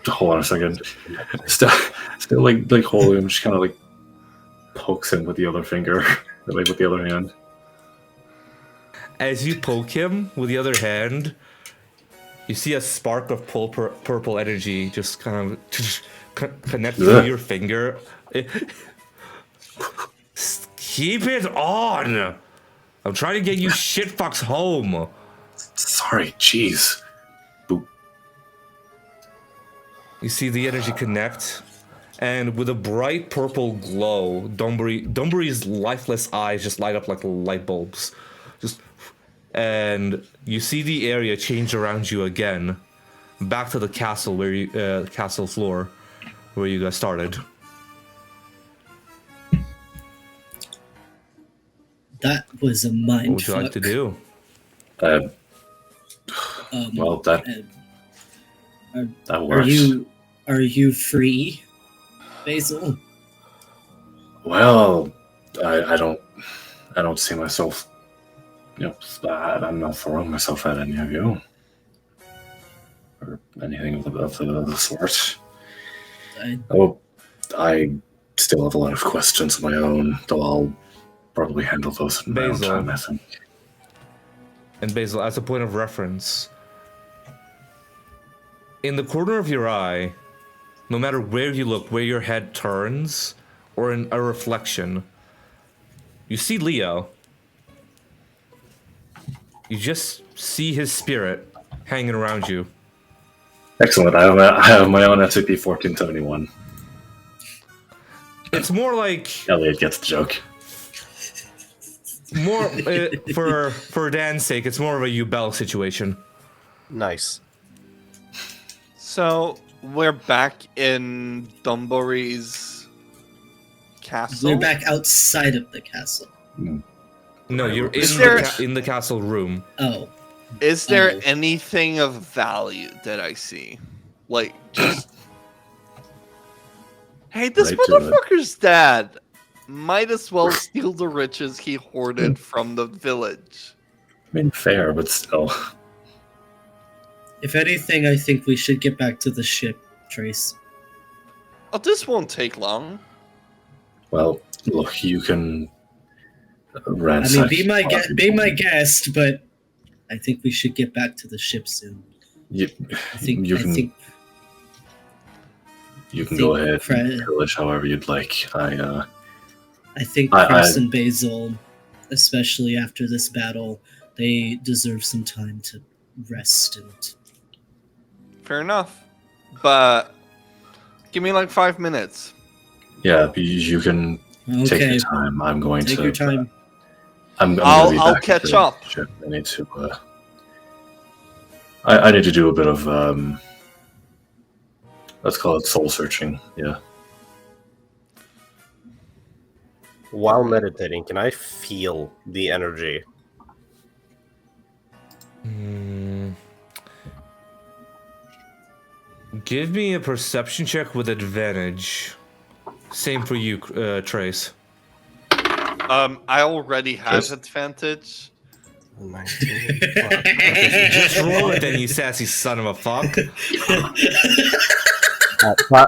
Hold on a second. Still holding him, just kind of pokes him with the other finger, with the other hand. As you poke him with the other hand, you see a spark of purple energy just kind of connect to your finger. Keep it on! I'm trying to get you shitfucks home. Sorry, jeez. Boop. You see the energy connect, and with a bright purple glow, Dombori's lifeless eyes just light up like light bulbs. And you see the area change around you again, back to the castle castle floor where you guys started. That was a mind. What would you like to do? Well, that works. Are you free, Basil? Well, I don't see myself. I'm not throwing myself at any of you or anything of the sort. Oh, I still have a lot of questions of my own, though I'll probably handle those in my own Basil. time, I think. And Basil, as a point of reference, in the corner of your eye, no matter where you look, where your head turns, or in a reflection, you see Leo. You just see his spirit hanging around you. Excellent. I have my own SCP-1471. It's more like Elliot gets the joke. more for Dan's sake. It's more of a Ubel situation. Nice. So we're back in Dumburi's castle. We're back outside of the castle. No, you're in the castle room. Oh. Is there anything of value that I see? Like, just... Hey, this Right to it. motherfucker's dead. Might as well steal the riches he hoarded from the village. I mean, fair, but still. If anything, I think we should get back to the ship, Trace. Oh, this won't take long. Well, look, you can I mean, ransack. be my guest, but I think we should get back to the ship soon. You, I think you I can, think you can go ahead Fred- and pillage however you'd like. I think I- Chris and Basil, especially after this battle, they deserve some time to rest and Fair enough. But give me like 5 minutes. Yeah, you can take okay. your time. I'm going Take to. your time. I'm gonna be I'll back catch at the up. ship. I need to. I need to do a bit of let's call it soul searching. Yeah. While meditating, can I feel the energy? Give me a perception check with advantage. Same for you, Trace. I already have Yes. advantage. 19. Just roll it then, you sassy son of a fuck.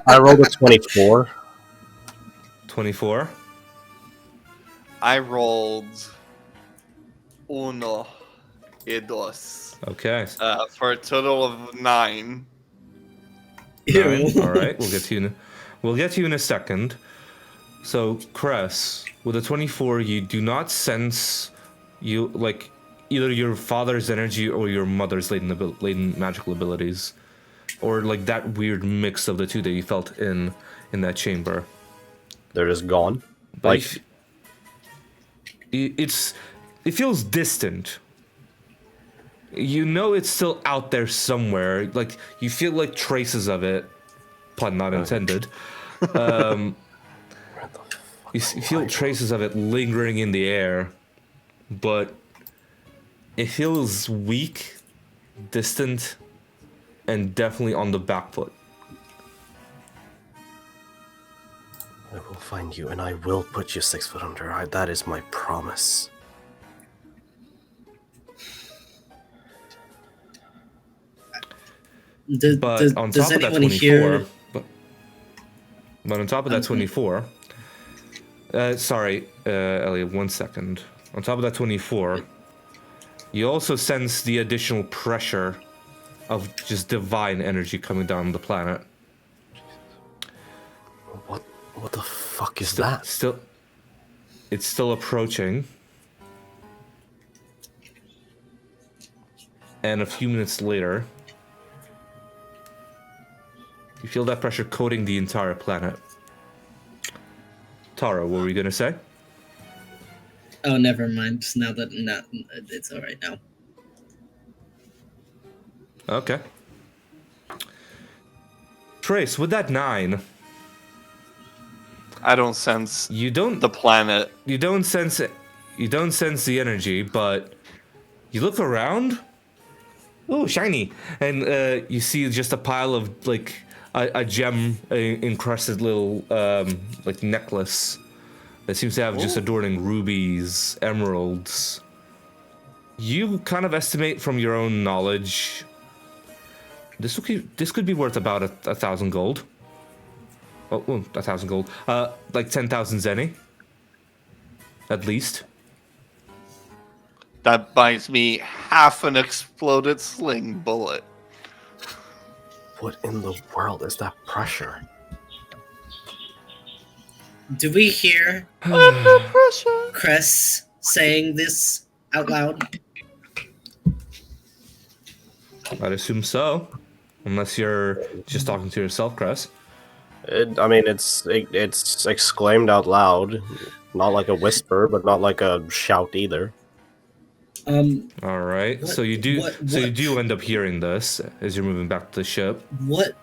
I rolled a 24. 24. I rolled uno y dos Okay. for a total of 9. Ew. All right. We'll get to you. We'll get to you in a second. So, Cress, with a 24, you do not sense either your father's energy or your mother's latent magical abilities, or like that weird mix of the two that you felt in that chamber. They're just gone. But it feels distant. You know it's still out there somewhere. Like you feel like traces of it, pun not intended. You feel traces of it lingering in the air, but it feels weak, distant, and definitely on the back foot. I will find you, and I will put you 6 foot under. That is my promise. But on does top of that anyone 24, hear? but on top of that 24, sorry, Elliot, 1 second. On top of that 24, you also sense the additional pressure of just divine energy coming down the planet. What the fuck is that? It's still approaching. And a few minutes later, you feel that pressure coating the entire planet. Tara, what were you gonna say? Oh, never mind. Now that it's all right now. Okay. Trace, with that 9, I don't sense you don't the planet. You don't sense it. You don't sense the energy, but you look around. Oh, shiny! And you see just a pile of like a gem encrusted little like necklace that seems to have just adorning rubies, emeralds. You kind of estimate from your own knowledge. This could be worth about 1,000 gold. Oh, 1,000 gold. Like 10,000 zenny. At least. That buys me half an exploded sling bullet. What in the world is that pressure? Do we hear Under pressure. Cress saying this out loud? I'd assume so. Unless you're just talking to yourself, Cress. I mean, it's exclaimed out loud, not like a whisper, but not like a shout either. All right. What- So you do. So you what- do end up hearing this as you're moving back to the ship. What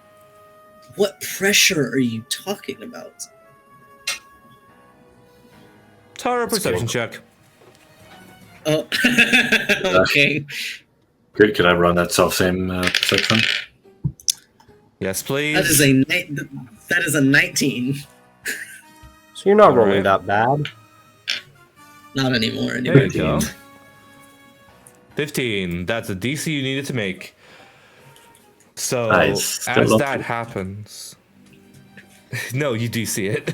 pressure are you talking about? Tara, perception check. Oh, okay. Could I run that self-same perception? Yes, please. That is a 19. So you're not All rolling right. that bad. Not anymore. There Anyway. you go. 15. That's a DC you needed to make. So Nice. as Still that not- happens, no, you do see it.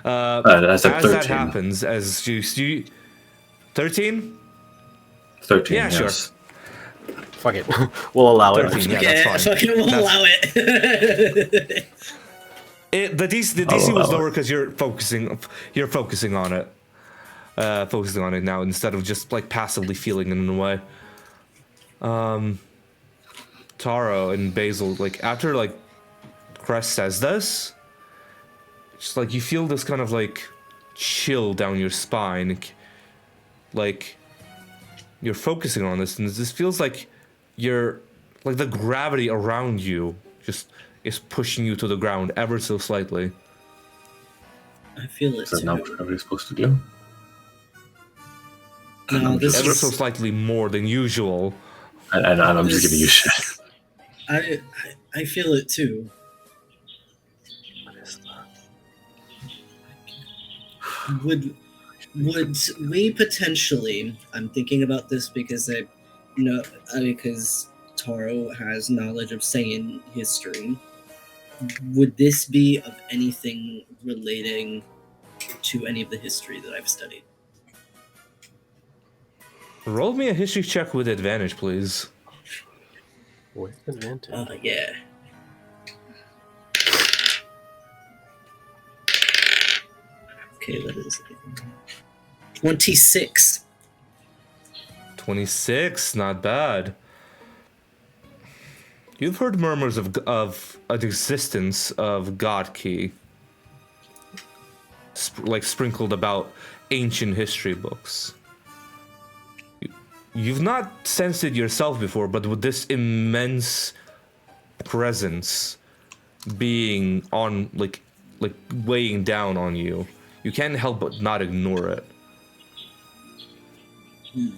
I said As 13. that happens, as you 13? 13, Yeah, sure. yes. Fuck it. We'll allow 13, it. yeah, that's fine. fucking we'll That's- allow it. The DC I'll was allow lower because you're focusing on it. Focusing on it now instead of just like passively feeling it in a way. Taro and Basil, like after like Crest says this, just like you feel this kind of like chill down your spine, like you're focusing on this, and this feels like you're like the gravity around you just is pushing you to the ground ever so slightly. I feel it Is that too. not what everybody's supposed to do? No, this Ever so is, slightly more than usual. And I'm just giving you shit. I feel it too. Would we potentially? I'm thinking about this because because Taro has knowledge of Saiyan history. Would this be of anything relating to any of the history that I've studied? Roll me a history check with advantage, please. With advantage. Yeah. Okay, that is 26. 26, not bad. You've heard murmurs of an existence of God Key, like sprinkled about ancient history books. You've not sensed it yourself before, but with this immense presence being on, like weighing down on you, you can't help but not ignore it. I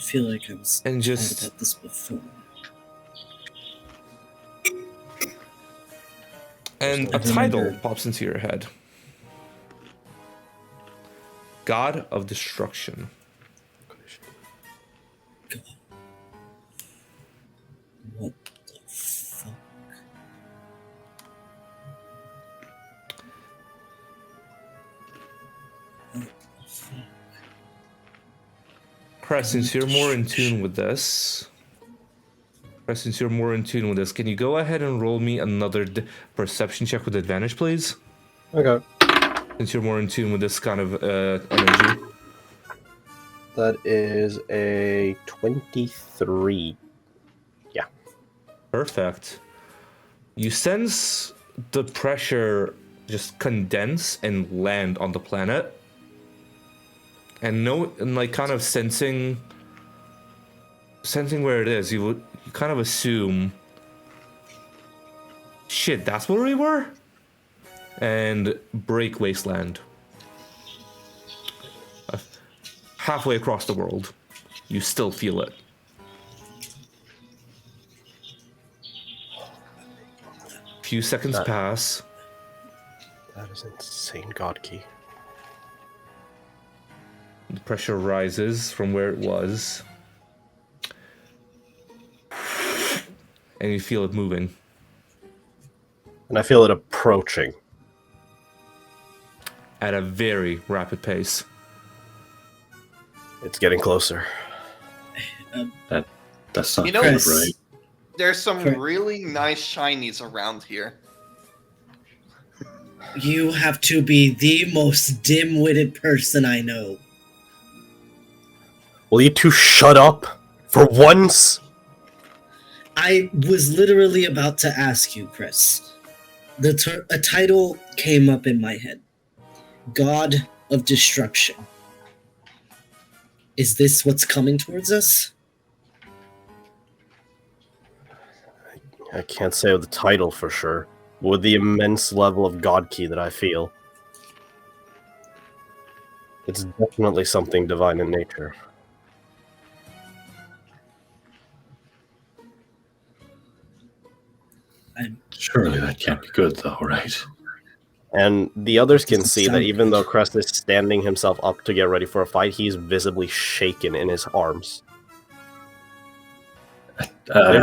feel like I was And told just- about this before. And a title pops into your head. God of Destruction. What the fuck? What the fuck? Cress, since you're more in tune with this, can you go ahead and roll me another perception check with advantage, please? Okay. Since you're more in tune with this kind of energy. That is a 23. Perfect. You sense the pressure just condense and land on the planet. And like kind of sensing where it is, you kind of assume, shit, that's where we were? And break wasteland. Halfway across the world, you still feel it. Few seconds pass. That is insane, God Key. The pressure rises from where it was. And you feel it moving. And I feel it approaching. At a very rapid pace. It's getting closer. That's not You know, good, Chris. right? There's some Correct. really nice shinies around here. You have to be the most dim-witted person I know. Will you two shut up for once? I was literally about to ask you, Chris. A title came up in my head. God of Destruction. Is this what's coming towards us? I can't say the title for sure. With the immense level of God Key that I feel, it's definitely something divine in nature. Surely that can't be good, though, right? And the others can Doesn't see that sound even though Crest is standing himself up to get ready for a fight, he's visibly shaken in his arms. There's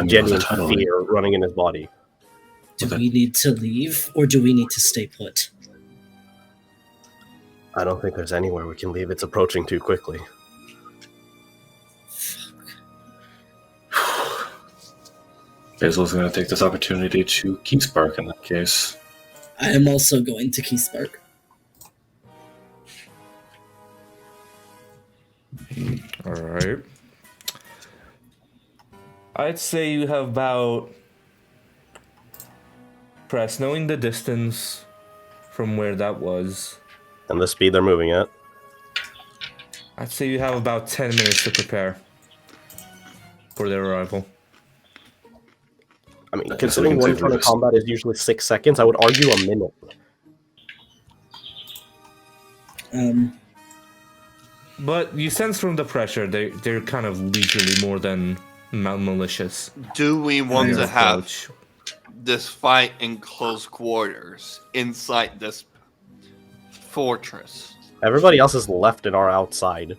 The genuine title, fear running in his body. Do Okay. we need to leave, or do we need to stay put? I don't think there's anywhere we can leave. It's approaching too quickly. Basil's going to take this opportunity to key spark in that case. I am also going to Key Spark. Alright. I'd say you have about... Press, knowing the distance from where that was, And the speed they're moving at. I'd say you have about 10 minutes to prepare for their arrival. I mean, I considering can one say turn of this. combat is usually 6 seconds, I would argue a minute. But you sense from the pressure, they're kind of leisurely more than malicious. Do we want in to their have approach. this fight in close quarters inside this fortress? Everybody else is left and are outside.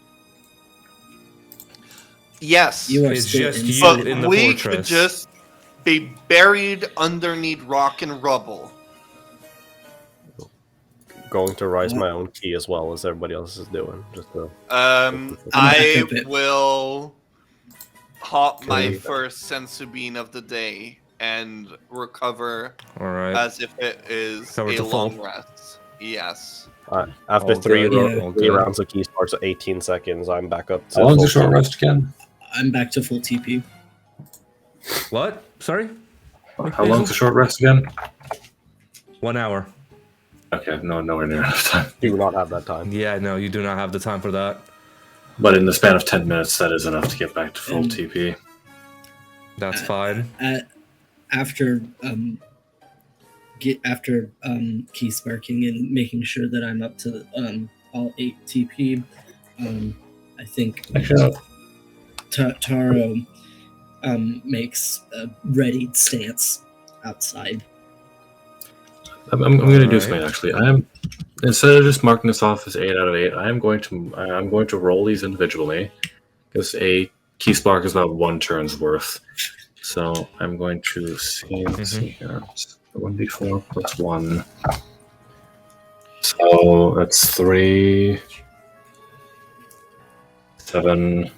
Yes, You are It's still just inside. you but in the we fortress. could just be buried underneath rock and rubble. Going to rise my own key as well as everybody else is doing. Just to... I back up it. will pop my Okay. first sensu bean of the day and recover Alright. as if it is Recover a to full. long rest. Yes. After All three, good, all three good. rounds of key sparks at 18 seconds, I'm back up to How long's the full short key. rest again? I'm back to full TP. What? Sorry? How long's the short rest again? 1 hour. Okay, nowhere near enough time. Do not have that time. Yeah, no, you do not have the time for that. But in the span of 10 minutes, that is enough to get back to full And- TP. That's fine. After key sparking and making sure that I'm up to all 8 TP, I think Actually, Taro makes a readied stance outside. I'm going to do Alright. something actually. I am, instead of just marking this off as 8 out of 8, I'm going to roll these individually because a key spark is about 1 turn's worth. So I'm going to see. Let's see here. 1d4 plus 1. So that's 3, 7.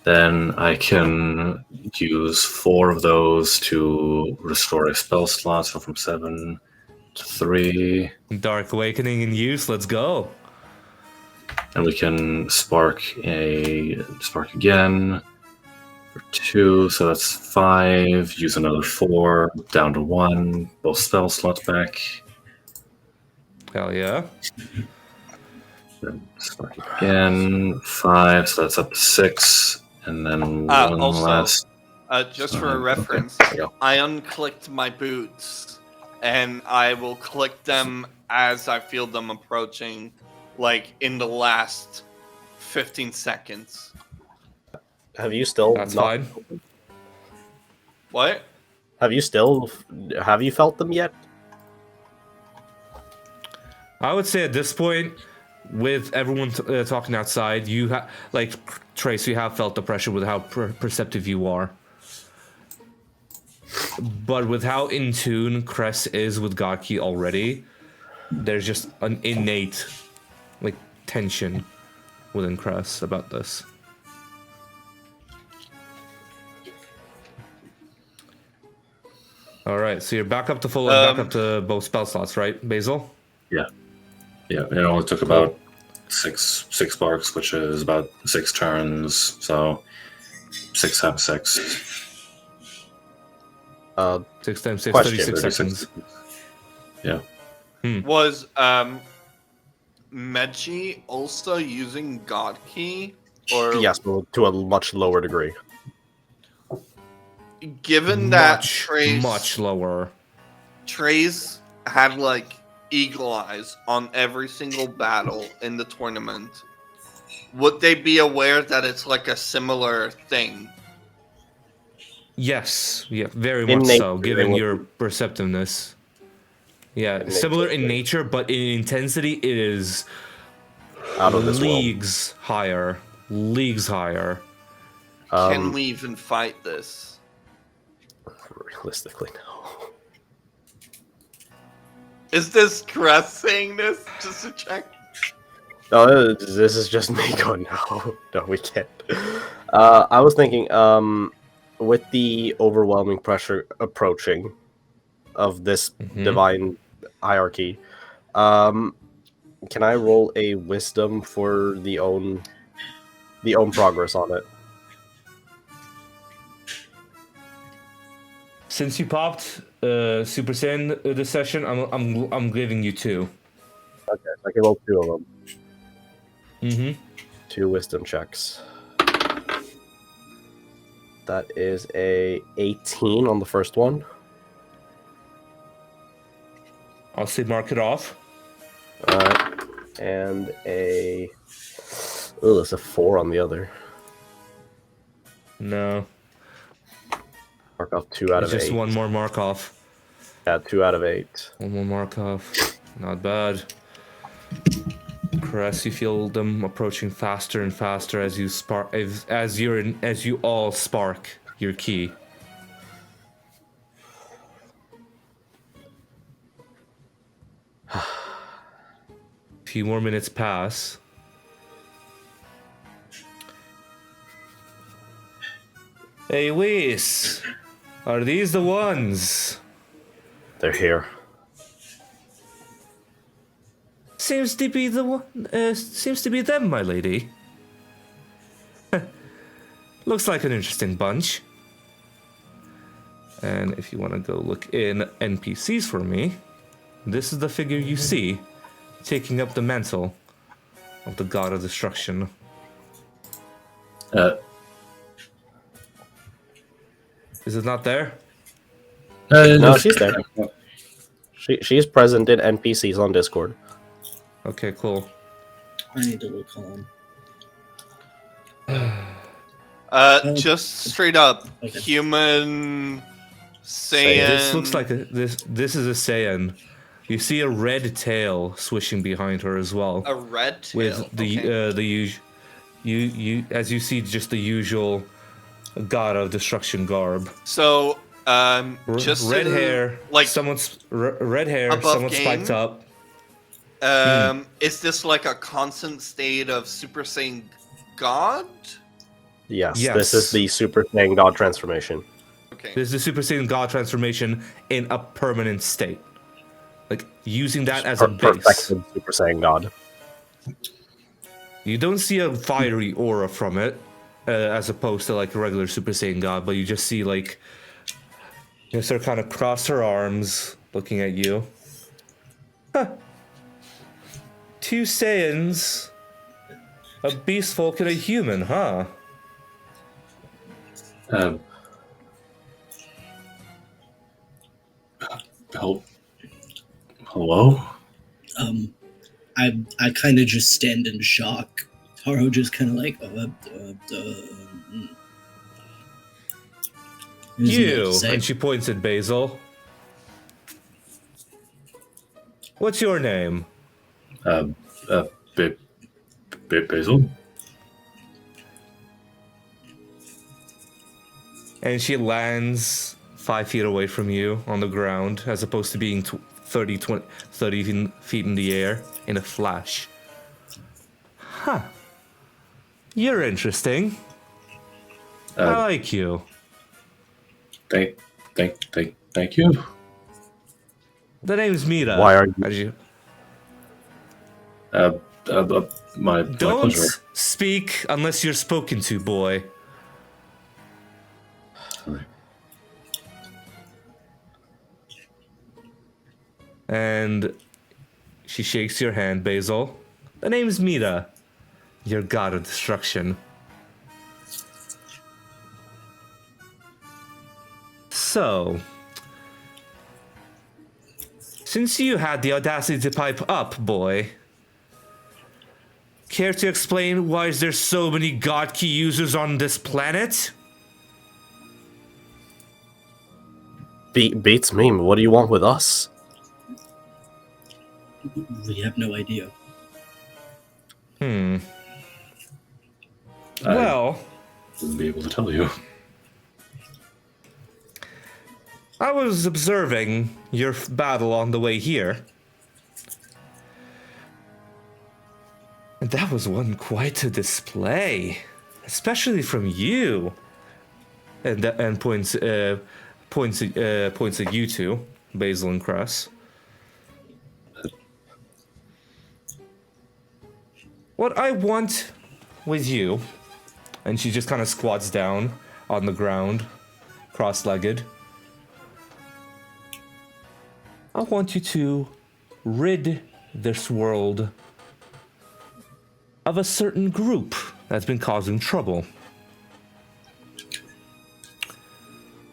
Then I can use 4 of those to restore a spell slot. So from 7 to 3. Dark Awakening in use, let's go. And we can spark again for 2. So that's 5. Use another 4. Down to 1. Both spell slots back. Hell yeah. Then spark again. 5. So that's up to 6. And then one Also, last. just for a Okay, reference, there we go. I unclicked my boots, and I will click them as I feel them approaching, like in the last 15 seconds. Have you still That's not- fine. What? Have you felt them yet? I would say at this point, with everyone talking outside, you have, like, Trace, you have felt the pressure with how perceptive you are. but with how in tune Cress is with Gaki already, there's just an innate, like, tension within Cress about this. All right, so you're back up to full and back up to both spell slots, right, Basil? Yeah. Yeah, it only took about six sparks, which is about 6 turns, so 6 times 6. 6 times 6, Question. 36 seconds. Yeah. Was Mechi also using God Key? Or Yes, but to a much lower degree. given that Much lower. Trace had like eagle eyes on every single battle in the tournament, would they be aware that it's like a similar thing? Yes, yeah, very In much nature, so, given they would- your perceptiveness. Yeah, In similar nature, in nature, but in intensity, it is Out of this world. leagues higher. Leagues higher. Can we even fight this? Realistically, no. Is this Crest saying this just to check? No, this is just me going, no, we can't. I was thinking, with the overwhelming pressure approaching of this divine hierarchy, can I roll a wisdom for the own progress on it? Since you popped Super Saiyan this session, I'm giving you 2. Okay, so I can roll 2 of them. Mm-hmm. 2 wisdom checks. That is a 18 on the first one. I'll say mark it off. Alright. And that's a 4 on the other. No, Mark off 2 out it's of just 8. one more mark off. Yeah, 2 out of 8. One more mark off. Not bad. Caress, you feel them approaching faster and faster as you spark, as you all spark your key. A few more minutes pass. Hey, Whis, are these the ones? They're here. Seems to be the one. Seems to be them, my lady. Looks like an interesting bunch. And if you want to go look in NPCs for me, this is the figure you see, taking up the mantle of the god of destruction. Is it not there? No, she's there. She's present in NPCs on Discord. Okay, cool. I need to look on. Just straight up, Okay. human Saiyan. This looks like this is a Saiyan. You see a red tail swishing behind her as well. a red tail. With the okay. you as you see just the usual god of destruction garb. So just Red in, hair, like someone's red hair, above someone game? spiked up. Is this like a constant state of Super Saiyan God? Yes, Yes. this is the Super Saiyan God transformation. Okay. This is the Super Saiyan God transformation in a permanent state. Like using that as a base. Perfected Super Saiyan God. You don't see a fiery aura from it, as opposed to like a regular Super Saiyan God, but you just see like just her kind of cross her arms, looking at you. Huh. 2 Saiyans, a beast folk and a human, huh? Hello? I kind of just stand in shock. Taro just kind of like, You, and she points at Basil. What's your name? Basil? And she lands 5 feet away from you on the ground, as opposed to being 30 feet in the air in a flash. Huh. You're interesting. I like you. Thank you. The name's Mira. Why are you? How did you... My Don't pleasure. speak unless you're spoken to, boy. And she shakes your hand, Basil. The name's Mira, your god of destruction. So, since you had the audacity to pipe up, boy, care to explain why is there so many god key users on this planet? Beats me. What do you want with us? We have no idea. Well, Wouldn't be able to tell you. I was observing your battle on the way here. And that was quite a display, especially from you. And points at you two, Basil and Cress. What I want with you, and she just kind of squats down on the ground, cross-legged. I want you to rid this world of a certain group that's been causing trouble.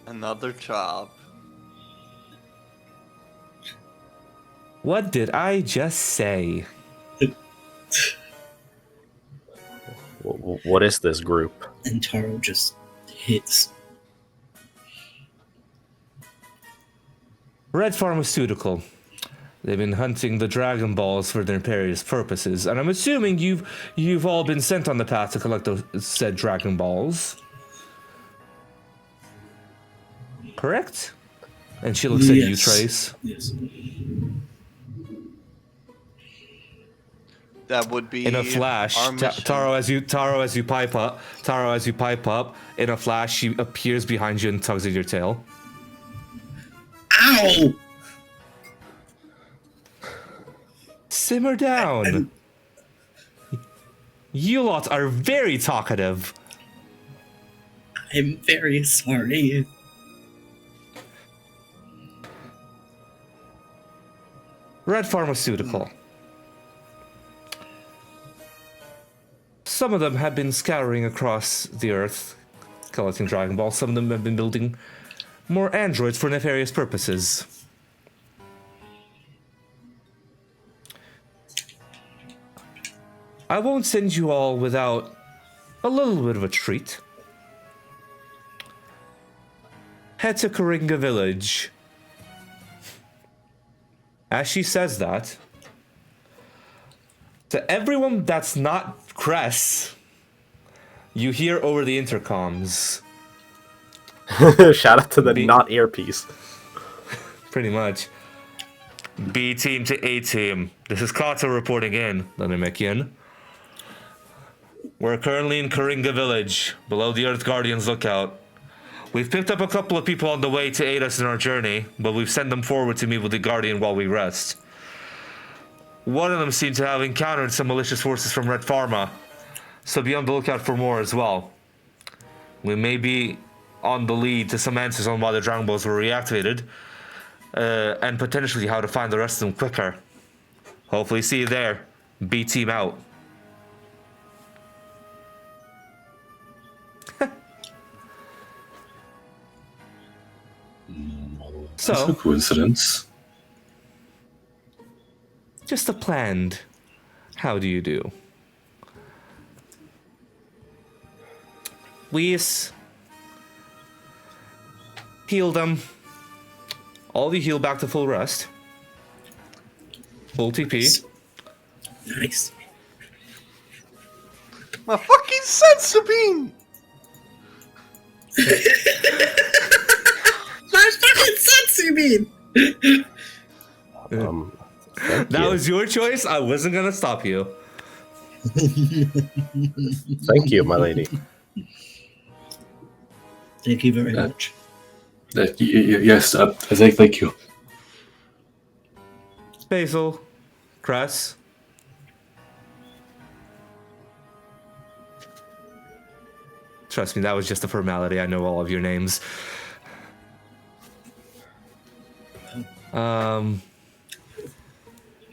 Another job. What did I just say? What is this group? And Taro just hits. Red Pharmaceutical. They've been hunting the Dragon Balls for their nefarious purposes, and I'm assuming you've all been sent on the path to collect those said Dragon Balls. Correct? And she looks at you, Trace. Yes. That would be In a flash, our mission. Taro, as you pipe up, in a flash, she appears behind you and tugs at your tail. Ow! Simmer down. You lot are very talkative. I'm very sorry. Red Pharmaceutical. Some of them have been scouring across the earth, collecting Dragon Balls. Some of them have been building more androids for nefarious purposes. I won't send you all without a little bit of a treat. Head to Karinga Village. As she says that, to everyone that's not Cress, you hear over the intercoms. Shout out to the not earpiece. Pretty much. B team to A team. This is Kato reporting in, Lenimikian. We're currently in Karinga Village, below the Earth Guardian's lookout. We've picked up a couple of people on the way to aid us in our journey, but we've sent them forward to meet with the Guardian while we rest. One of them seemed to have encountered some malicious forces from Red Pharma, so be on the lookout for more as well. We may be on the lead to some answers on why the Dragon Balls were reactivated, and potentially how to find the rest of them quicker. Hopefully see you there. B team out. That's a So, coincidence. just a planned how do you do. We heal them. All of you heal back to full rest. Full TP. Nice. My fucking sense Sabine! That fine. Thank That you. was your choice. I wasn't gonna stop you. Thank you, my lady. Thank you very much. Yes, thank you. Basil, Cress. Trust me, that was just a formality. I know all of your names.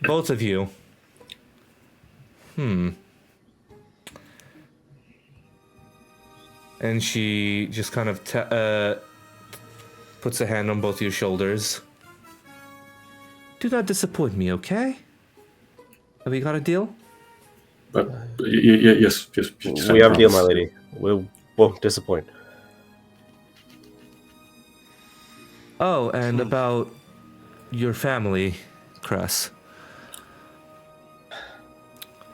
Both of you. And she just kind of puts a hand on both your shoulders. Do not disappoint me, okay? Have we got a deal? Yes. We have a deal, my lady. We won't disappoint. Oh, and about your family, Cress.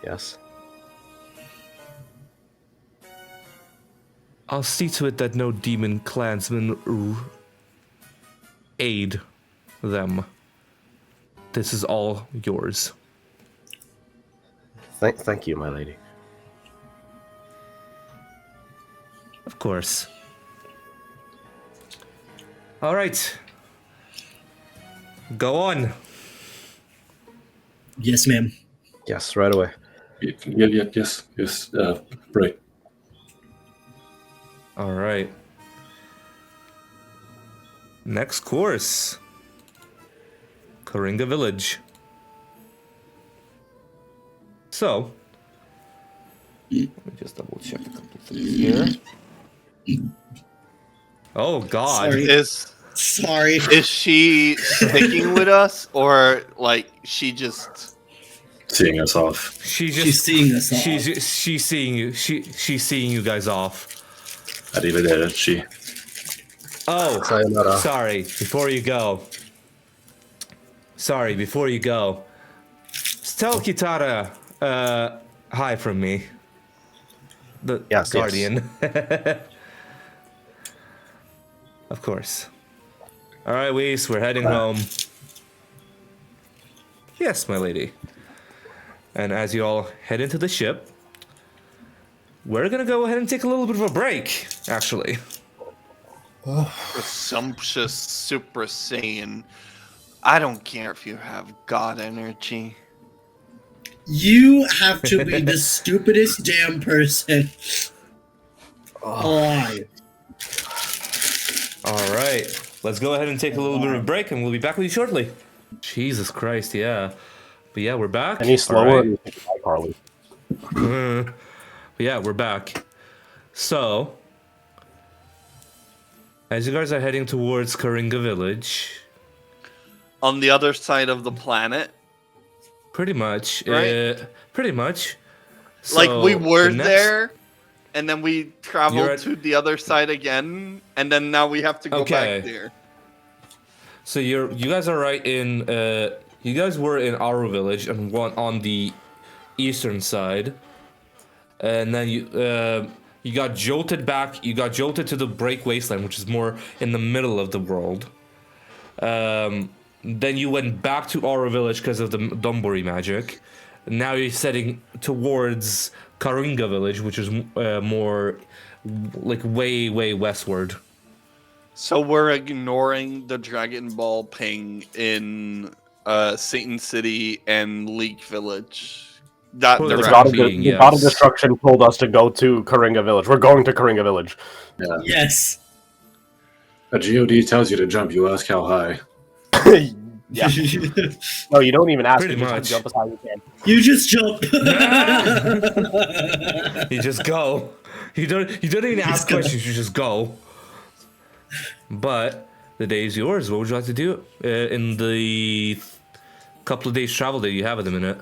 Yes. I'll see to it that no demon clansmen aid them. This is all yours. Thank you, my lady. Of course. All right. Go on. Yes, ma'am. Yes, right away. Yes. Right. All right. Next course. Coringa Village. So, let me just double check a couple things here. Oh God! Sorry. Is she sticking with us, or like she just Seeing us off. She's seeing us off. She's seeing you. She's seeing you guys off. Arrivederci. Oh, Sayonara. sorry. Before you go. Tell Kitara, hi from me. The Yes, Guardian. Of course. All right, Weiss, we're heading home. Yes, my lady. And as you all head into the ship, we're gonna go ahead and take a little bit of a break, actually. presumptuous Super Saiyan? I don't care if you have God energy. You have to be the stupidest damn person alive. All right, let's go ahead and take a little bit of a break, and we'll be back with you shortly. Jesus Christ, yeah. But yeah, we're back. Any slower? All right. Carly. But yeah, we're back. So, as you guys are heading towards Coringa Village, On the other side of the planet, pretty much, Right. pretty much. like So, we were the next- there, and then we traveled You're at- to the other side again, and then now we have to go Okay. back there. So you guys are right in. You guys were in Aru Village and one on the eastern side, and then you got jolted back. You got jolted to the Break Wasteland, which is more in the middle of the world. Then you went back to Aura Village because of the Dumbori magic. Now you're heading towards Karinga Village, which is more like way westward. So we're ignoring the Dragon Ball ping in Satan City and Leak Village. That For the direction. time being, The God of yes. Destruction told us to go to Coringa Village. We're going to Coringa Village. Yeah. Yes. A GOD tells you to jump, you ask how high. Yeah. No, you don't even ask. Pretty You just much. jump as high as you can. You just jump. You just go. You don't even ask go. questions. You just go. But the day is yours. What would you like to do in the couple of days travel that you have at the minute?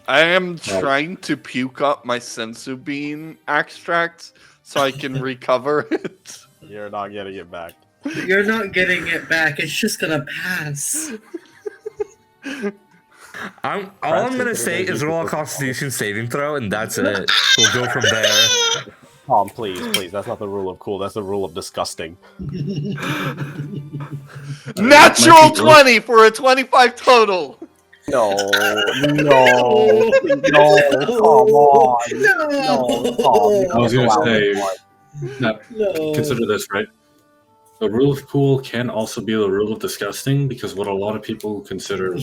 I am trying to puke up my sensu bean extract so I can recover it. You're not getting it back. You're not getting it back. It's just gonna pass. All I'm gonna say is roll a Constitution saving throw, and that's it. We'll go from there. Tom, please. That's not the rule of cool. That's the rule of disgusting. Natural 20 for a 25 total. No, come on. No, Tom. You I was can't gonna allow say, this one. now, consider this, right? The rule of cool can also be the rule of disgusting, because what a lot of people consider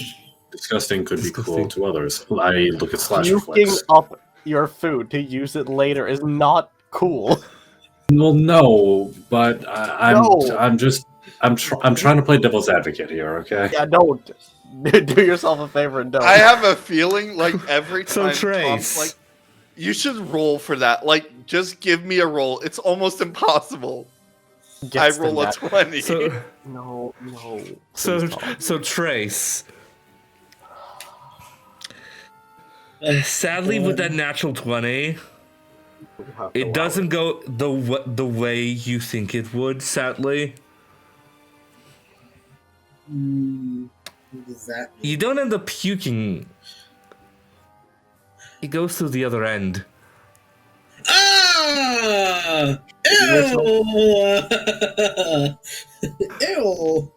disgusting could be cool to others. I look at slasher Puking flicks. up your food to use it later is not cool. Well, no, but No. I'm trying to play devil's advocate here, okay? Yeah, don't. Do yourself a favor and don't. I have a feeling like every So time Trace. Tom's like, you should roll for that. Like, just give me a roll. It's almost impossible. Gets I roll a 20. So, No. so, Please, Tom. so Trace. Sadly, with that natural 20, You have to it allow doesn't go the way you think it would. Sadly, What does that mean? you don't end up puking. It goes through the other end. Ah! Ew! Ew!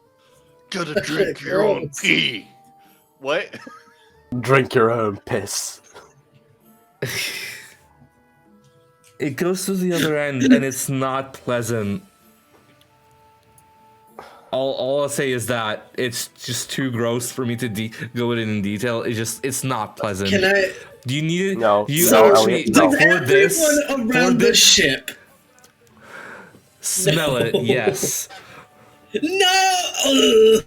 Gotta drink your own Gross. pee. What? Drink your own piss. It goes through the other end, and it's not pleasant. All I'll say is that it's just too gross for me to go in detail. It's not pleasant. Can I? Do you need it? No, You no, actually Elliot, no. like, for this Everyone around the ship. smell it. No. Yes. No!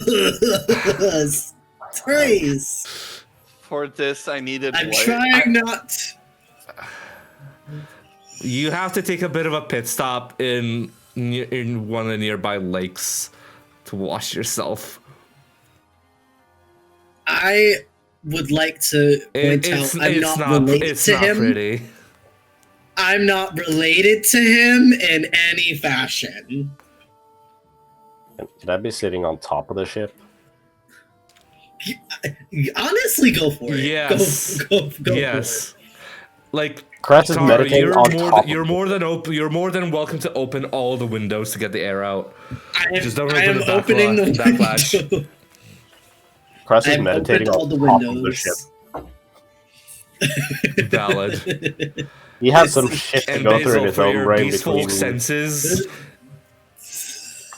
Trace! For this, I needed I'm what? trying not. You have to take a bit of a pit stop in one of the nearby lakes to wash yourself. I would like to point out I'm not related it's to not him. pretty. I'm not related to him in any fashion. Can I be sitting on top of the ship? Honestly, go for it. Yes. Go Yes. Like Crest is Tara, meditating on top. you're more than welcome to open all the windows to get the air out. Just don't I open am the opening the backlash. window. Crest I is am meditating opened all on the top of the ship. Valid. He has some shit to And go through in Basil, his for own your brain beast between. folk senses,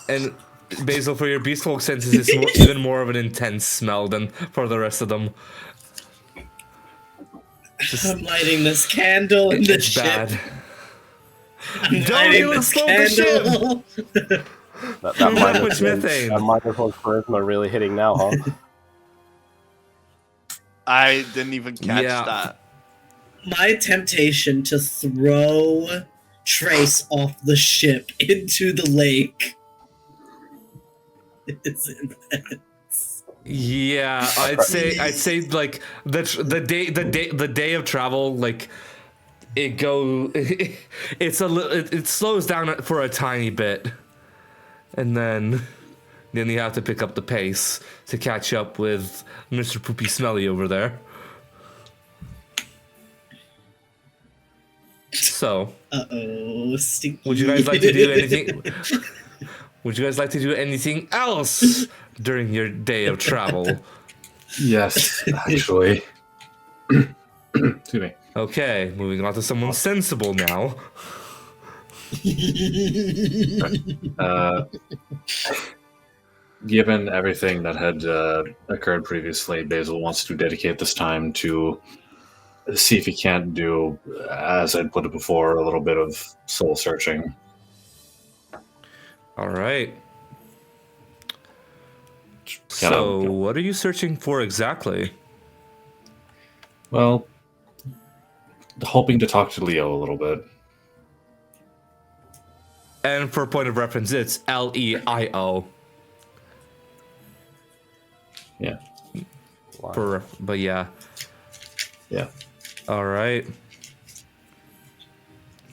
and Basil, for your beast folk senses, it's even more of an intense smell than for the rest of them. I'm lighting this candle in the It's ship. bad. I'm Don't lighting even this smoke the ship! candle. That Too minus much methane. That minus one charisma really hitting now, huh? I didn't even catch Yeah. that. My temptation to throw Trace off the ship into the lake is immense. Yeah, I'd say like the day of travel, like it slows down for a tiny bit, and then you have to pick up the pace to catch up with Mr. Poopy Smelly over there. So, Stinky. would you guys like to do anything? Would you guys like to do anything else during your day of travel? Yes, actually. Excuse me. Okay, moving on to someone sensible now. Given everything that had occurred previously, Basil wants to dedicate this time to see if he can't do, as I'd put it before, a little bit of soul searching. All right. So, what are you searching for exactly? Well, hoping to talk to Leo a little bit. And for point of reference, it's Leo. Yeah. But yeah. Yeah. All right.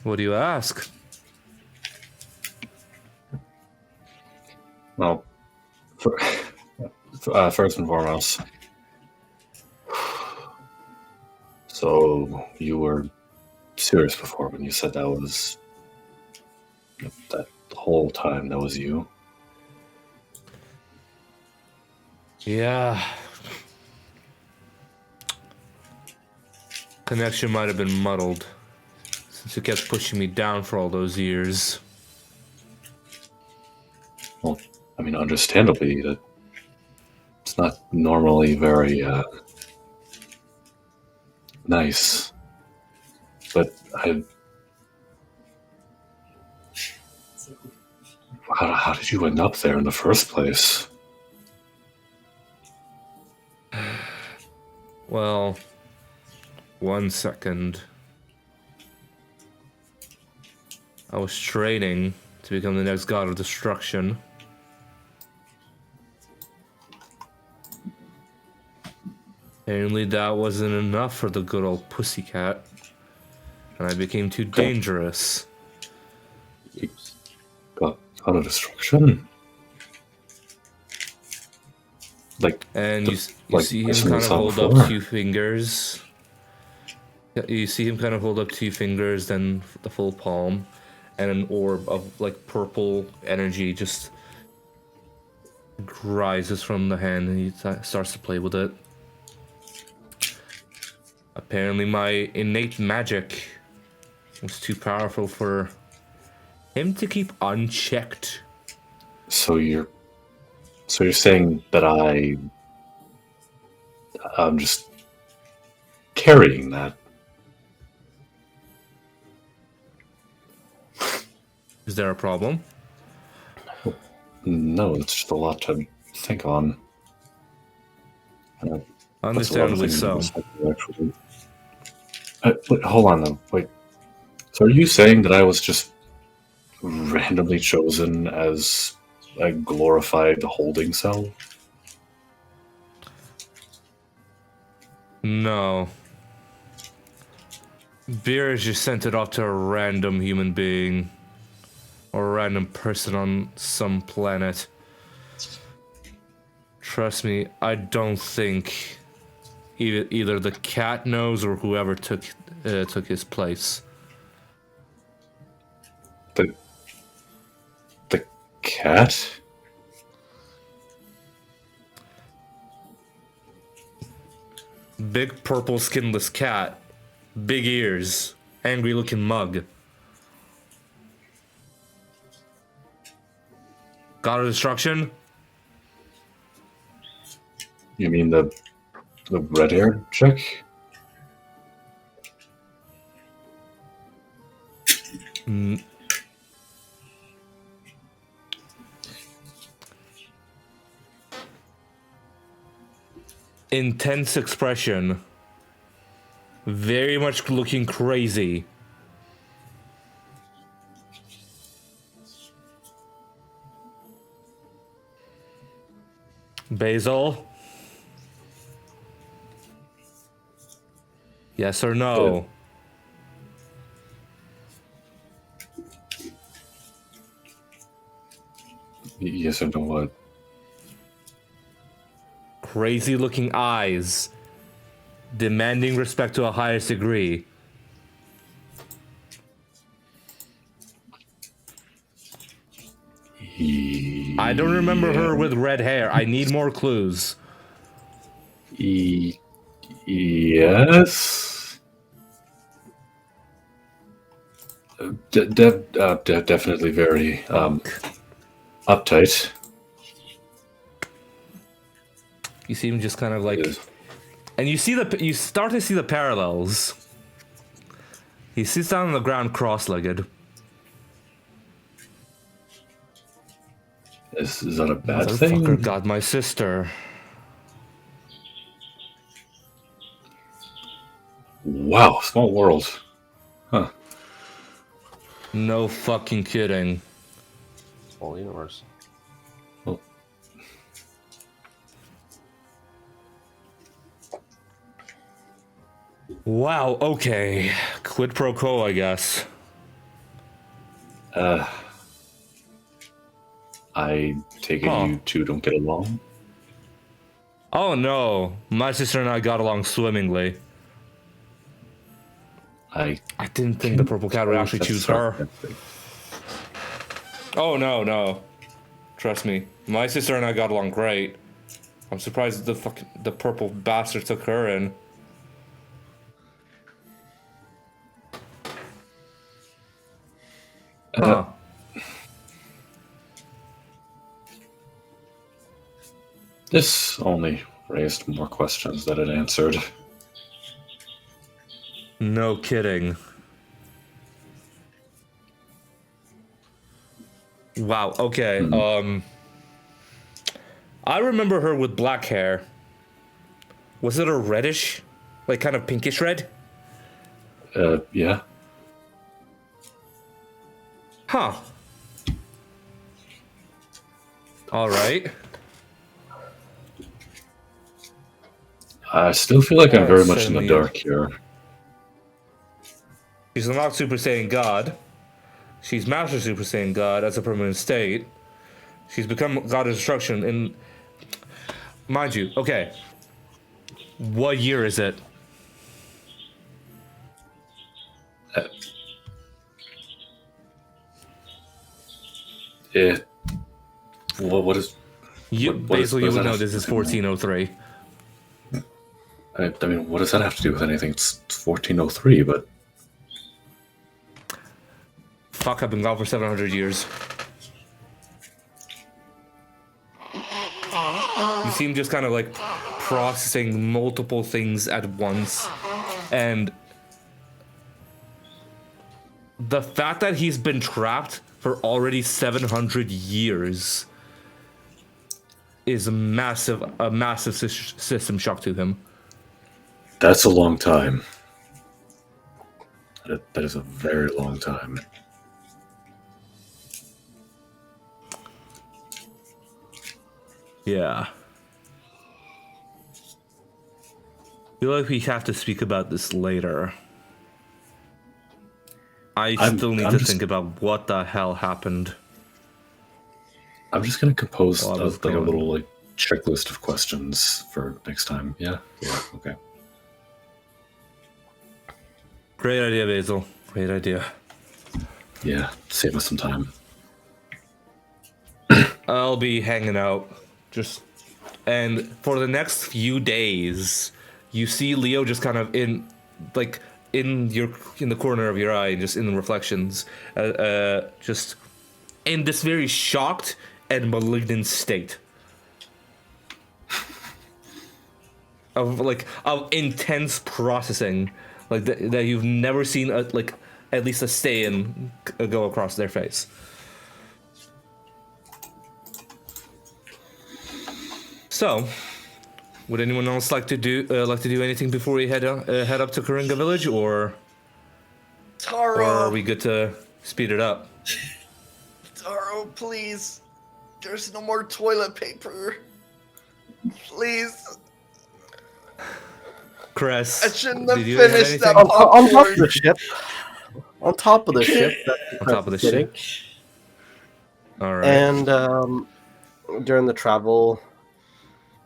What do you ask? Well, first and foremost, so you were serious before when you said that was That whole time, that was you. Yeah. Connection might have been muddled, since you kept pushing me down for all those years. Well, I mean, understandably, that it's not normally very nice. But how did you end up there in the first place? Well, 1 second. I was training to become the next god of destruction. Apparently that wasn't enough for the good old pussycat, and I became too dangerous. God of destruction? Like, And you like see him this kind we of saw hold up before? 2 fingers. You see him kind of hold up 2 fingers, then the full palm, and an orb of like purple energy just rises from the hand, and he starts to play with it. Apparently my innate magic was too powerful for him to keep unchecked. So you're saying that I'm just carrying that? Is there a problem? No, it's just a lot to think on. Understandably That's a lot so. of things to actually. Wait, hold on though. Wait. So are you saying that I was just randomly chosen as a glorified holding cell? No. Beer just sent it off to a random human being. Or a random person on some planet. Trust me, I don't think either the cat knows or whoever took his place. The cat? Big purple skinless cat. Big ears. Angry looking mug. God of Destruction? You mean the red-haired chick? Intense expression. Very much looking crazy. Basil? Yes or no? Yes or no what? Crazy looking eyes. Demanding respect to a highest degree. I don't remember her with red hair. I need more clues. Yes. Definitely very uptight. You see him just kind of like, Yes. and you start to see the parallels. He sits down on the ground cross-legged. Is that a bad That thing? fucker got my sister. Wow, small world. Huh. No fucking kidding. Whole universe. Well, Wow, okay. Quid pro quo, I guess. I take it Huh. you two don't get along? Oh no, my sister and I got along swimmingly. I didn't think the purple cat would actually choose her. Oh, no. Trust me. My sister and I got along great. I'm surprised the purple bastard took her in. Huh. This only raised more questions than it answered. No kidding. Wow, okay. I remember her with black hair. Was it a reddish? Like kind of pinkish red? Yeah. Huh. Alright. I still feel like I'm very much in the dark here. She's not Super Saiyan God. She's Master Super Saiyan God as a permanent state. She's become God of Destruction in... Mind you, okay. What year is it? What is... Basil, you would know this is 1403. I mean, what does that have to do with anything? It's 1403, but... Fuck, I've been gone for 700 years. You seem just kind of like processing multiple things at once. And the fact that he's been trapped for already 700 years is a massive system shock to him. That's a long time. That is a very long time. Yeah. I feel like we have to speak about this later. I still need to think about what the hell happened. I'm just gonna compose a little like checklist of questions for next time. Yeah. Okay. Great idea, Basil. Great idea. Yeah, save us some time. I'll be hanging out. And for the next few days, you see Leo just kind of in the corner of your eye, just in the reflections, just in this very shocked and malignant state of intense processing, like that you've never seen at least a Saiyan go across their face. So, would anyone else like to do anything before we head up to Karinga Village, or are we good to speed it up? Taro, please. There's no more toilet paper. Please. Cress, I shouldn't have did you have finished that anything? On top of popcorn. the ship. On top of the ship. On top of the ship. All right. And during the travel,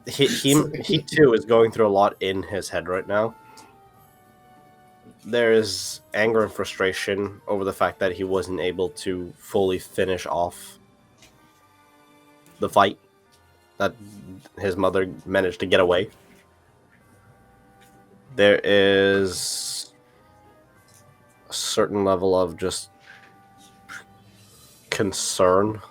he too is going through a lot in his head right now. There is anger and frustration over the fact that he wasn't able to fully finish off the fight, that his mother managed to get away. There is a certain level of just concern.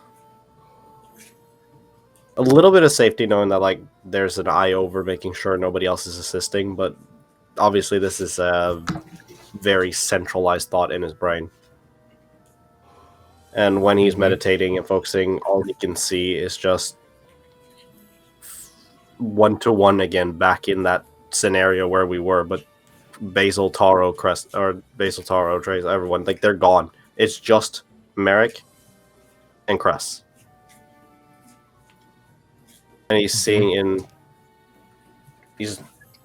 A little bit of safety knowing that there's an eye over making sure nobody else is assisting, but obviously this is a very centralized thought in his brain. And when he's meditating and focusing, all he can see is just one-to-one again back in that scenario where we were, but Basil, Taro, Trace, everyone, they're gone. It's just Merrick and Cress. And he's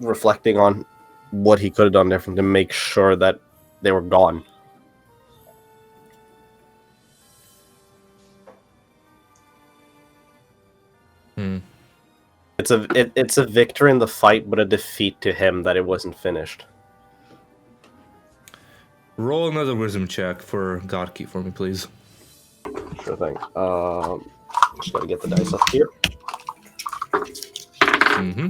reflecting on what he could have done different to make sure that they were gone. It's a victory in the fight, but a defeat to him that it wasn't finished. Roll another wisdom check for Godkeep for me, please. Sure thing. Just gotta get the dice up here. Mm-hmm.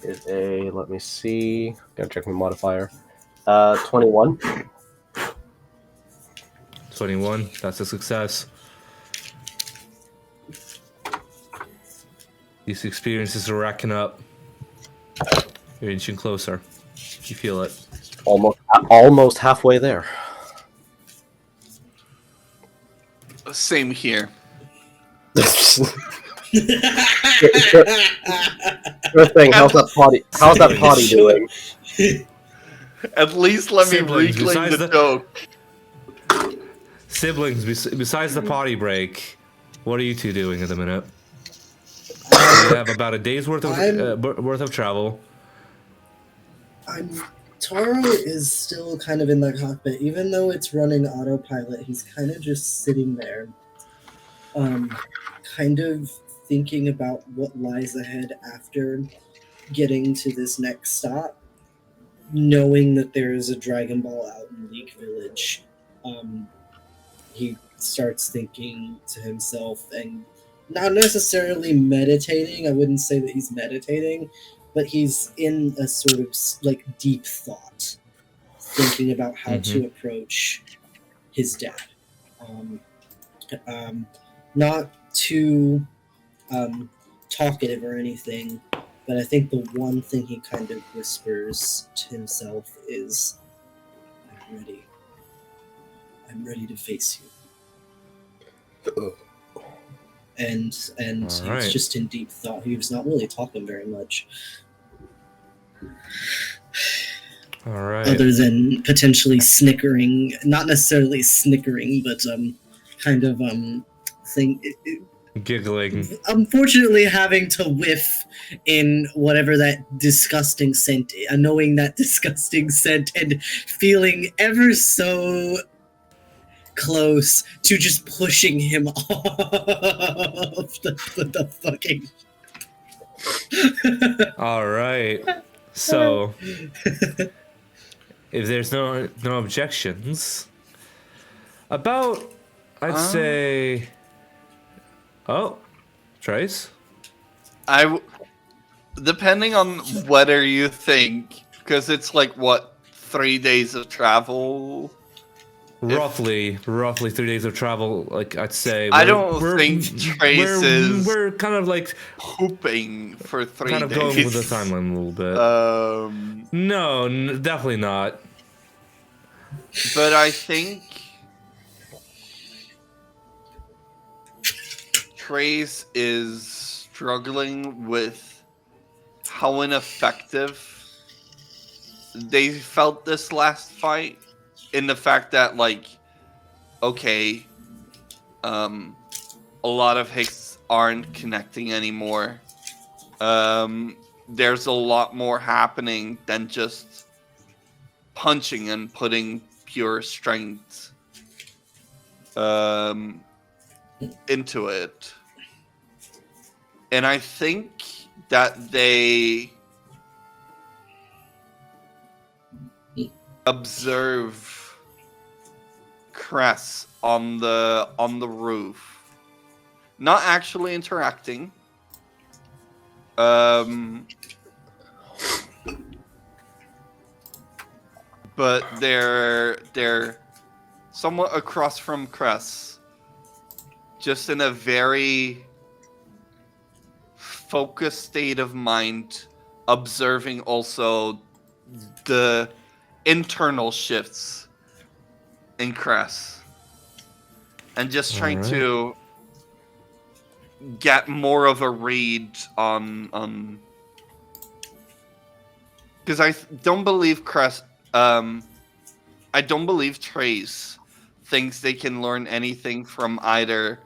Is a, let me see. Gotta check my modifier. 21. 21. That's a success. These experiences are racking up. You're inching closer. You feel it. Almost halfway there. Same here. Sure thing. How's that potty doing? At least let me Siblings, reclaim besides the the- joke. Siblings, besides the potty break, what are you two doing at the minute? You have about a day's worth of travel. Taro is still kind of in the cockpit, even though it's running autopilot. He's kind of just sitting there, kind of thinking about what lies ahead after getting to this next stop, knowing that there is a Dragon Ball out in Leak Village. He starts thinking to himself and not necessarily meditating. I wouldn't say that he's meditating, but he's in a sort of like deep thought, thinking about how to approach his dad. Not too talkative or anything, but I think the one thing he kind of whispers to himself is, "I'm ready. I'm ready to face you." And he was just in deep thought. He was not really talking very much. All right. Other than potentially snickering, not necessarily snickering, but kind of Giggling. unfortunately having to whiff in whatever that disgusting scent, knowing that disgusting scent and feeling ever so close to just pushing him off the fucking. All right. So, if there's no objections, about I'd say. Oh, Trace. Depending on whether you think, because it's like what 3 days of travel. Roughly 3 days of travel. Like I'd say. I don't think Trace is. We're kind of like pooping for 3 days. Kind of going with the timeline a little bit. No, definitely not. But I think Trace is struggling with how ineffective they felt this last fight. In the fact that, like, okay, a lot of hits aren't connecting anymore. There's a lot more happening than just punching and putting pure strength into it. And I think that they observe Cress on the roof, not actually interacting. But they're somewhat across from Cress, just in a very focused state of mind, observing also the internal shifts in Cress, and just trying to get more of a read on because I don't believe Cress. I don't believe Trace thinks they can learn anything from either.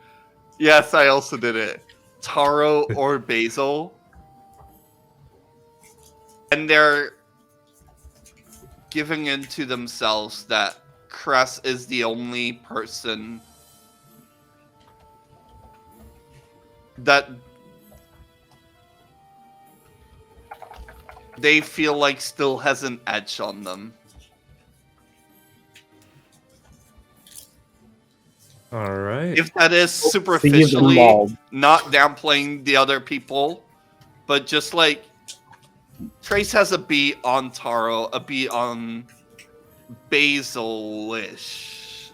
Yes, I also did it. Taro or Basil. And they're giving in to themselves that Cress is the only person that they feel like still has an edge on them. All right. If that is Steve and superficially Mauled. not downplaying the other people, but just like Trace has a beat on Taro, a beat on Basilish.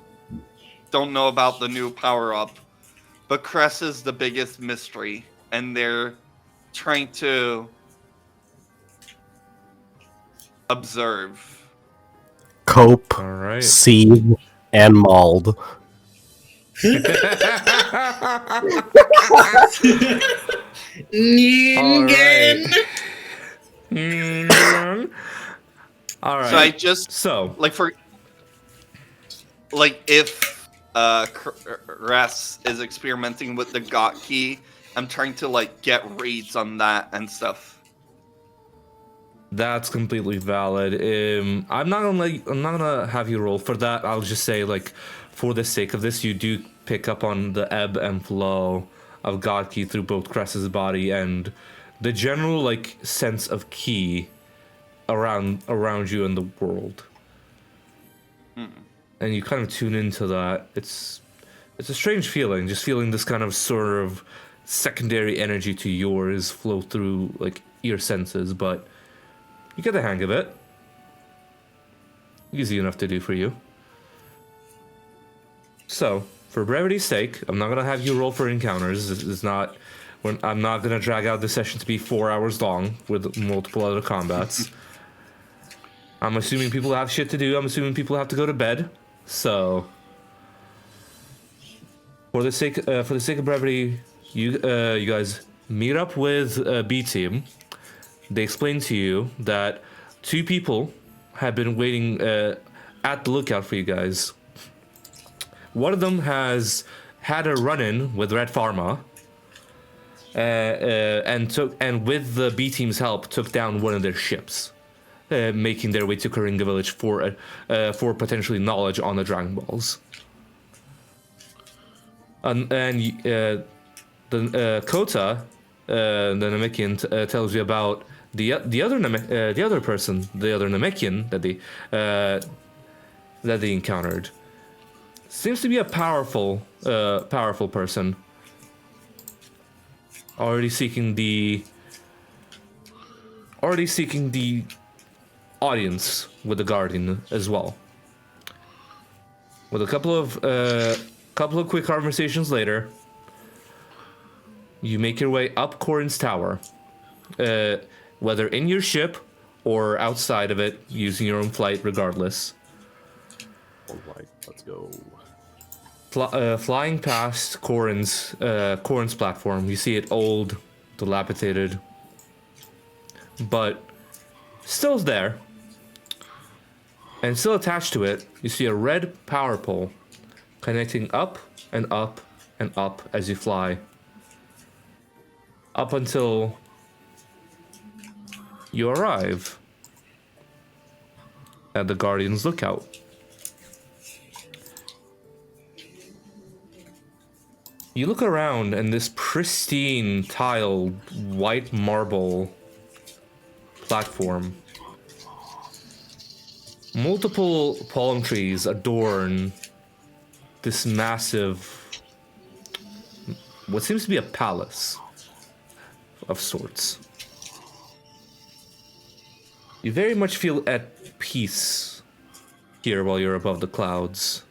Don't know about the new power up, but Cress is the biggest mystery, and they're trying to observe. Cope, All right. Seed, and Mauled. Ningen! All right. So I just So, if Cress is experimenting with the got key, I'm trying to like get reads on that and stuff. that's completely valid. I'm not gonna have you roll for that. I'll just say, like, for the sake of this, you do pick up on the ebb and flow of God Key through both Cress's body and the general like sense of key around you in the world. And you kind of tune into that. It's a strange feeling, just feeling this kind of sort of secondary energy to yours flow through like your senses, but you get the hang of it. Easy enough to do for you. So, for brevity's sake, I'm not gonna have you roll for encounters. I'm not gonna drag out the session to be 4 hours long with multiple other combats. I'm assuming people have shit to do. I'm assuming people have to go to bed. So, for the sake of brevity, you guys meet up with B team. They explain to you that 2 people have been waiting at the lookout for you guys. One of them has had a run-in with Red Pharma, and with the B team's help, took down one of their ships, making their way to Karinga Village for potentially knowledge on the Dragon Balls. And the Kota, the Namekian, tells you about the other Namekian that they encountered. Seems to be a powerful person. Already seeking the audience with the Guardian as well. With a couple of quick conversations later, you make your way up Corin's tower, whether in your ship or outside of it, using your own flight, regardless. All right, let's go. Flying past Corin's platform, you see it old, dilapidated, but still there. And still attached to it, you see a red power pole connecting up and up and up as you fly. Up until you arrive at the Guardian's lookout. You look around and this pristine tiled white marble platform. Multiple palm trees adorn this massive, what seems to be a palace of sorts. You very much feel at peace here while you're above the clouds.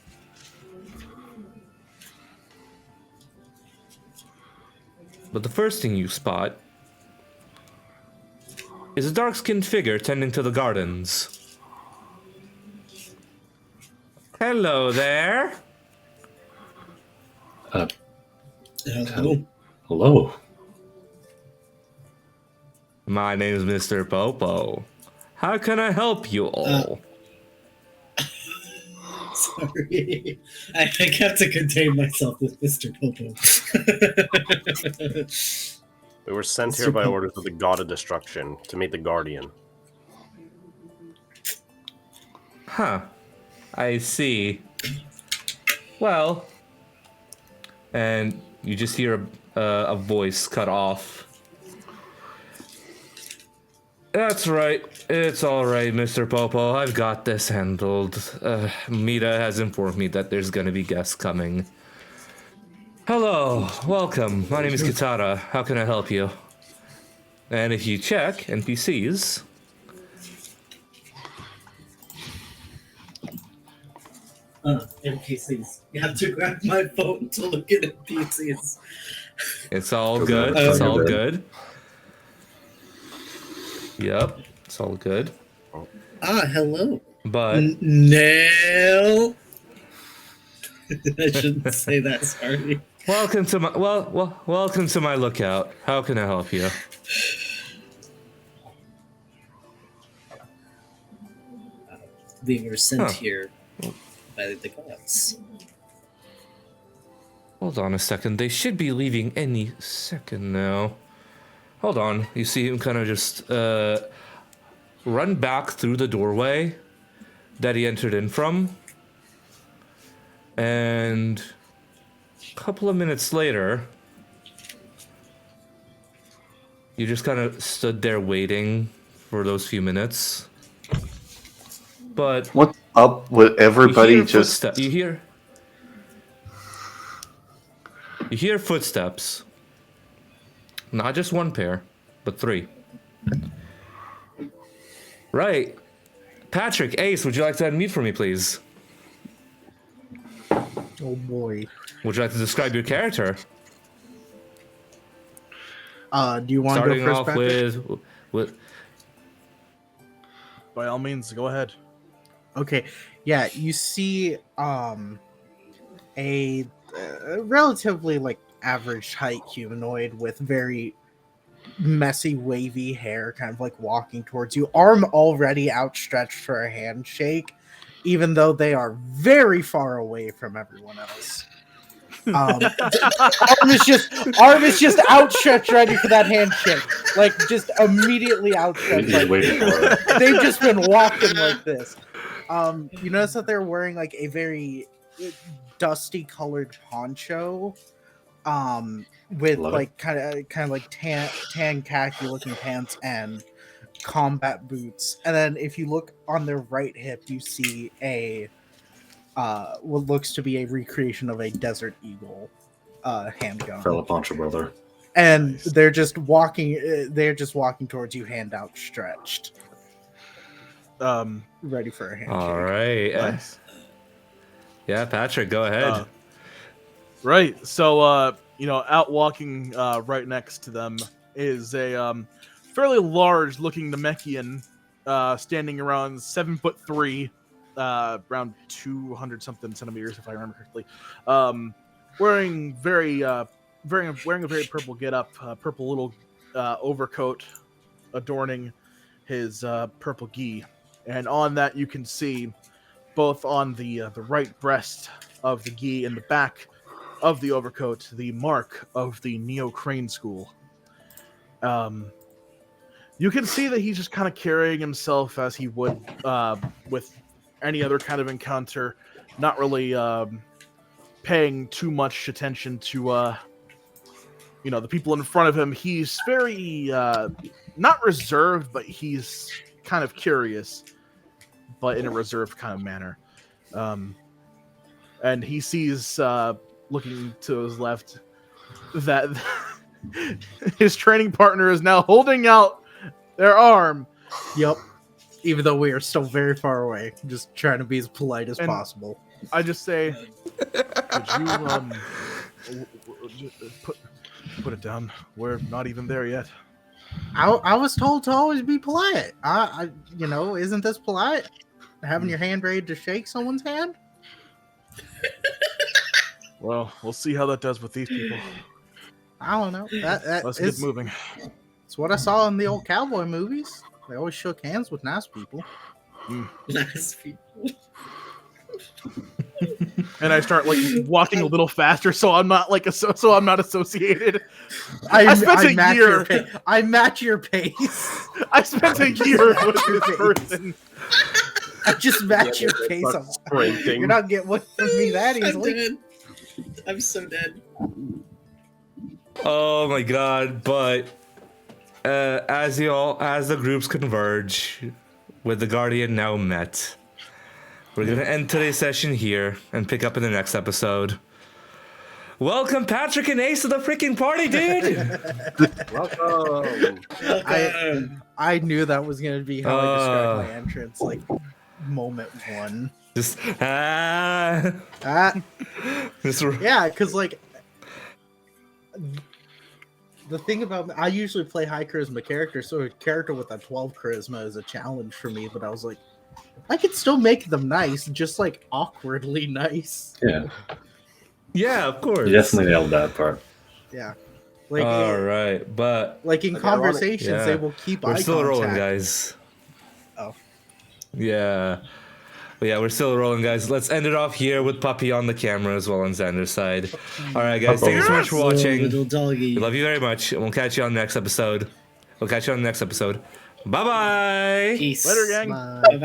But the first thing you spot is a dark-skinned figure tending to the gardens. Hello there. Hello. Hello. My name is Mr. Popo. How can I help you all? Sorry. I have to contain myself with Mr. Popo. We were sent here by orders of the God of Destruction to meet the Guardian. Huh. I see. Well, and you just hear a voice cut off. That's right. It's all right, Mr. Popo. I've got this handled. Mita has informed me that there's gonna be guests coming. Hello, welcome. My name is Katara. How can I help you? And if you check NPCs, NPCs. You have to grab my phone to look at NPCs. it's all Go good. ahead. It's Go all ahead. good. Yep, it's all good. Hello. But Nail. I shouldn't say that, sorry. welcome to my welcome to my lookout. How can I help you? We were sent Huh. here by the gods. Hold on a second. They should be leaving any second now. Hold on. You see him kind of just run back through the doorway that he entered in from. And a couple of minutes later, you just kind of stood there waiting for those few minutes. But What's up with everybody just... you hear footsteps. Not just one pair, but three. Right. Patrick, Ace, would you like to unmute for me, please? Oh boy. Would you like to describe your character? Do you want to Starting go first, off Patrick? with By all means, go ahead. Okay. Yeah, you see a relatively like average height humanoid with very messy wavy hair kind of like walking towards you, arm already outstretched for a handshake, even though they are very far away from everyone else. Arm is just outstretched ready for that handshake, like just immediately outstretched. He's Like, waiting for it. they've just been walking like this. You notice that they're wearing like a very dusty colored poncho, with Love like kind of like tan khaki looking pants and combat boots. And then if you look on their right hip, you see a what looks to be a recreation of a Desert Eagle handgun. Fellow Poncho brother. And they're just walking towards you, hand outstretched, ready for a handshake. all right. Nice. Yeah, Patrick, go ahead. Right. So, out walking right next to them is a fairly large-looking Namekian, standing around 7'3", around 200 something centimeters, if I remember correctly. Wearing wearing a very purple getup, purple little overcoat adorning his purple gi, and on that you can see both on the right breast of the gi and the back of the overcoat the mark of the Neo Crane School. You can see that he's just kind of carrying himself as he would with any other kind of encounter, not really paying too much attention to the people in front of him. He's very not reserved, but he's kind of curious, but in a reserved kind of manner. And he sees, looking to his left, that his training partner is now holding out their arm. Yep. Even though we are still very far away, just trying to be as polite as possible. I just say, could you put it down? We're not even there yet. I was told to always be polite. I isn't this polite? Having your hand ready to shake someone's hand? Well, we'll see how that does with these people. I don't know. Let's get moving. It's what I saw in the old cowboy movies. They always shook hands with nice people. Nice people. And I start like walking a little faster, so I'm not like so I'm not associated. I spent a match year. Your I match your pace. I spent a year with this person. I just match your pace. You're not getting away from me that I'm easily. dead. I'm so dead. Oh my god, but as the groups converge with the Guardian now met, we're gonna end today's session here and pick up in the next episode. Welcome, Patrick and Ace, to the freaking party, dude. Welcome. I knew that was gonna be how I described my entrance, like moment one. Just Just Yeah, because like the thing about I usually play high charisma characters, so a character with a 12 charisma is a challenge for me. But I was like, I could still make them nice, just like awkwardly nice. Yeah, yeah, of course. you definitely nailed that part. Yeah. Like, All right, but like in conversations, yeah. they will keep we're eye still contact. rolling, guys. Oh. Yeah. But yeah, we're still rolling, guys. Let's end it off here with Puppy on the camera as well on Xander's side. All right, guys. Thank you so much for watching. Little doggy. We love you very much, and we'll catch you on the next episode. Bye-bye. Peace. Later, gang. Bye.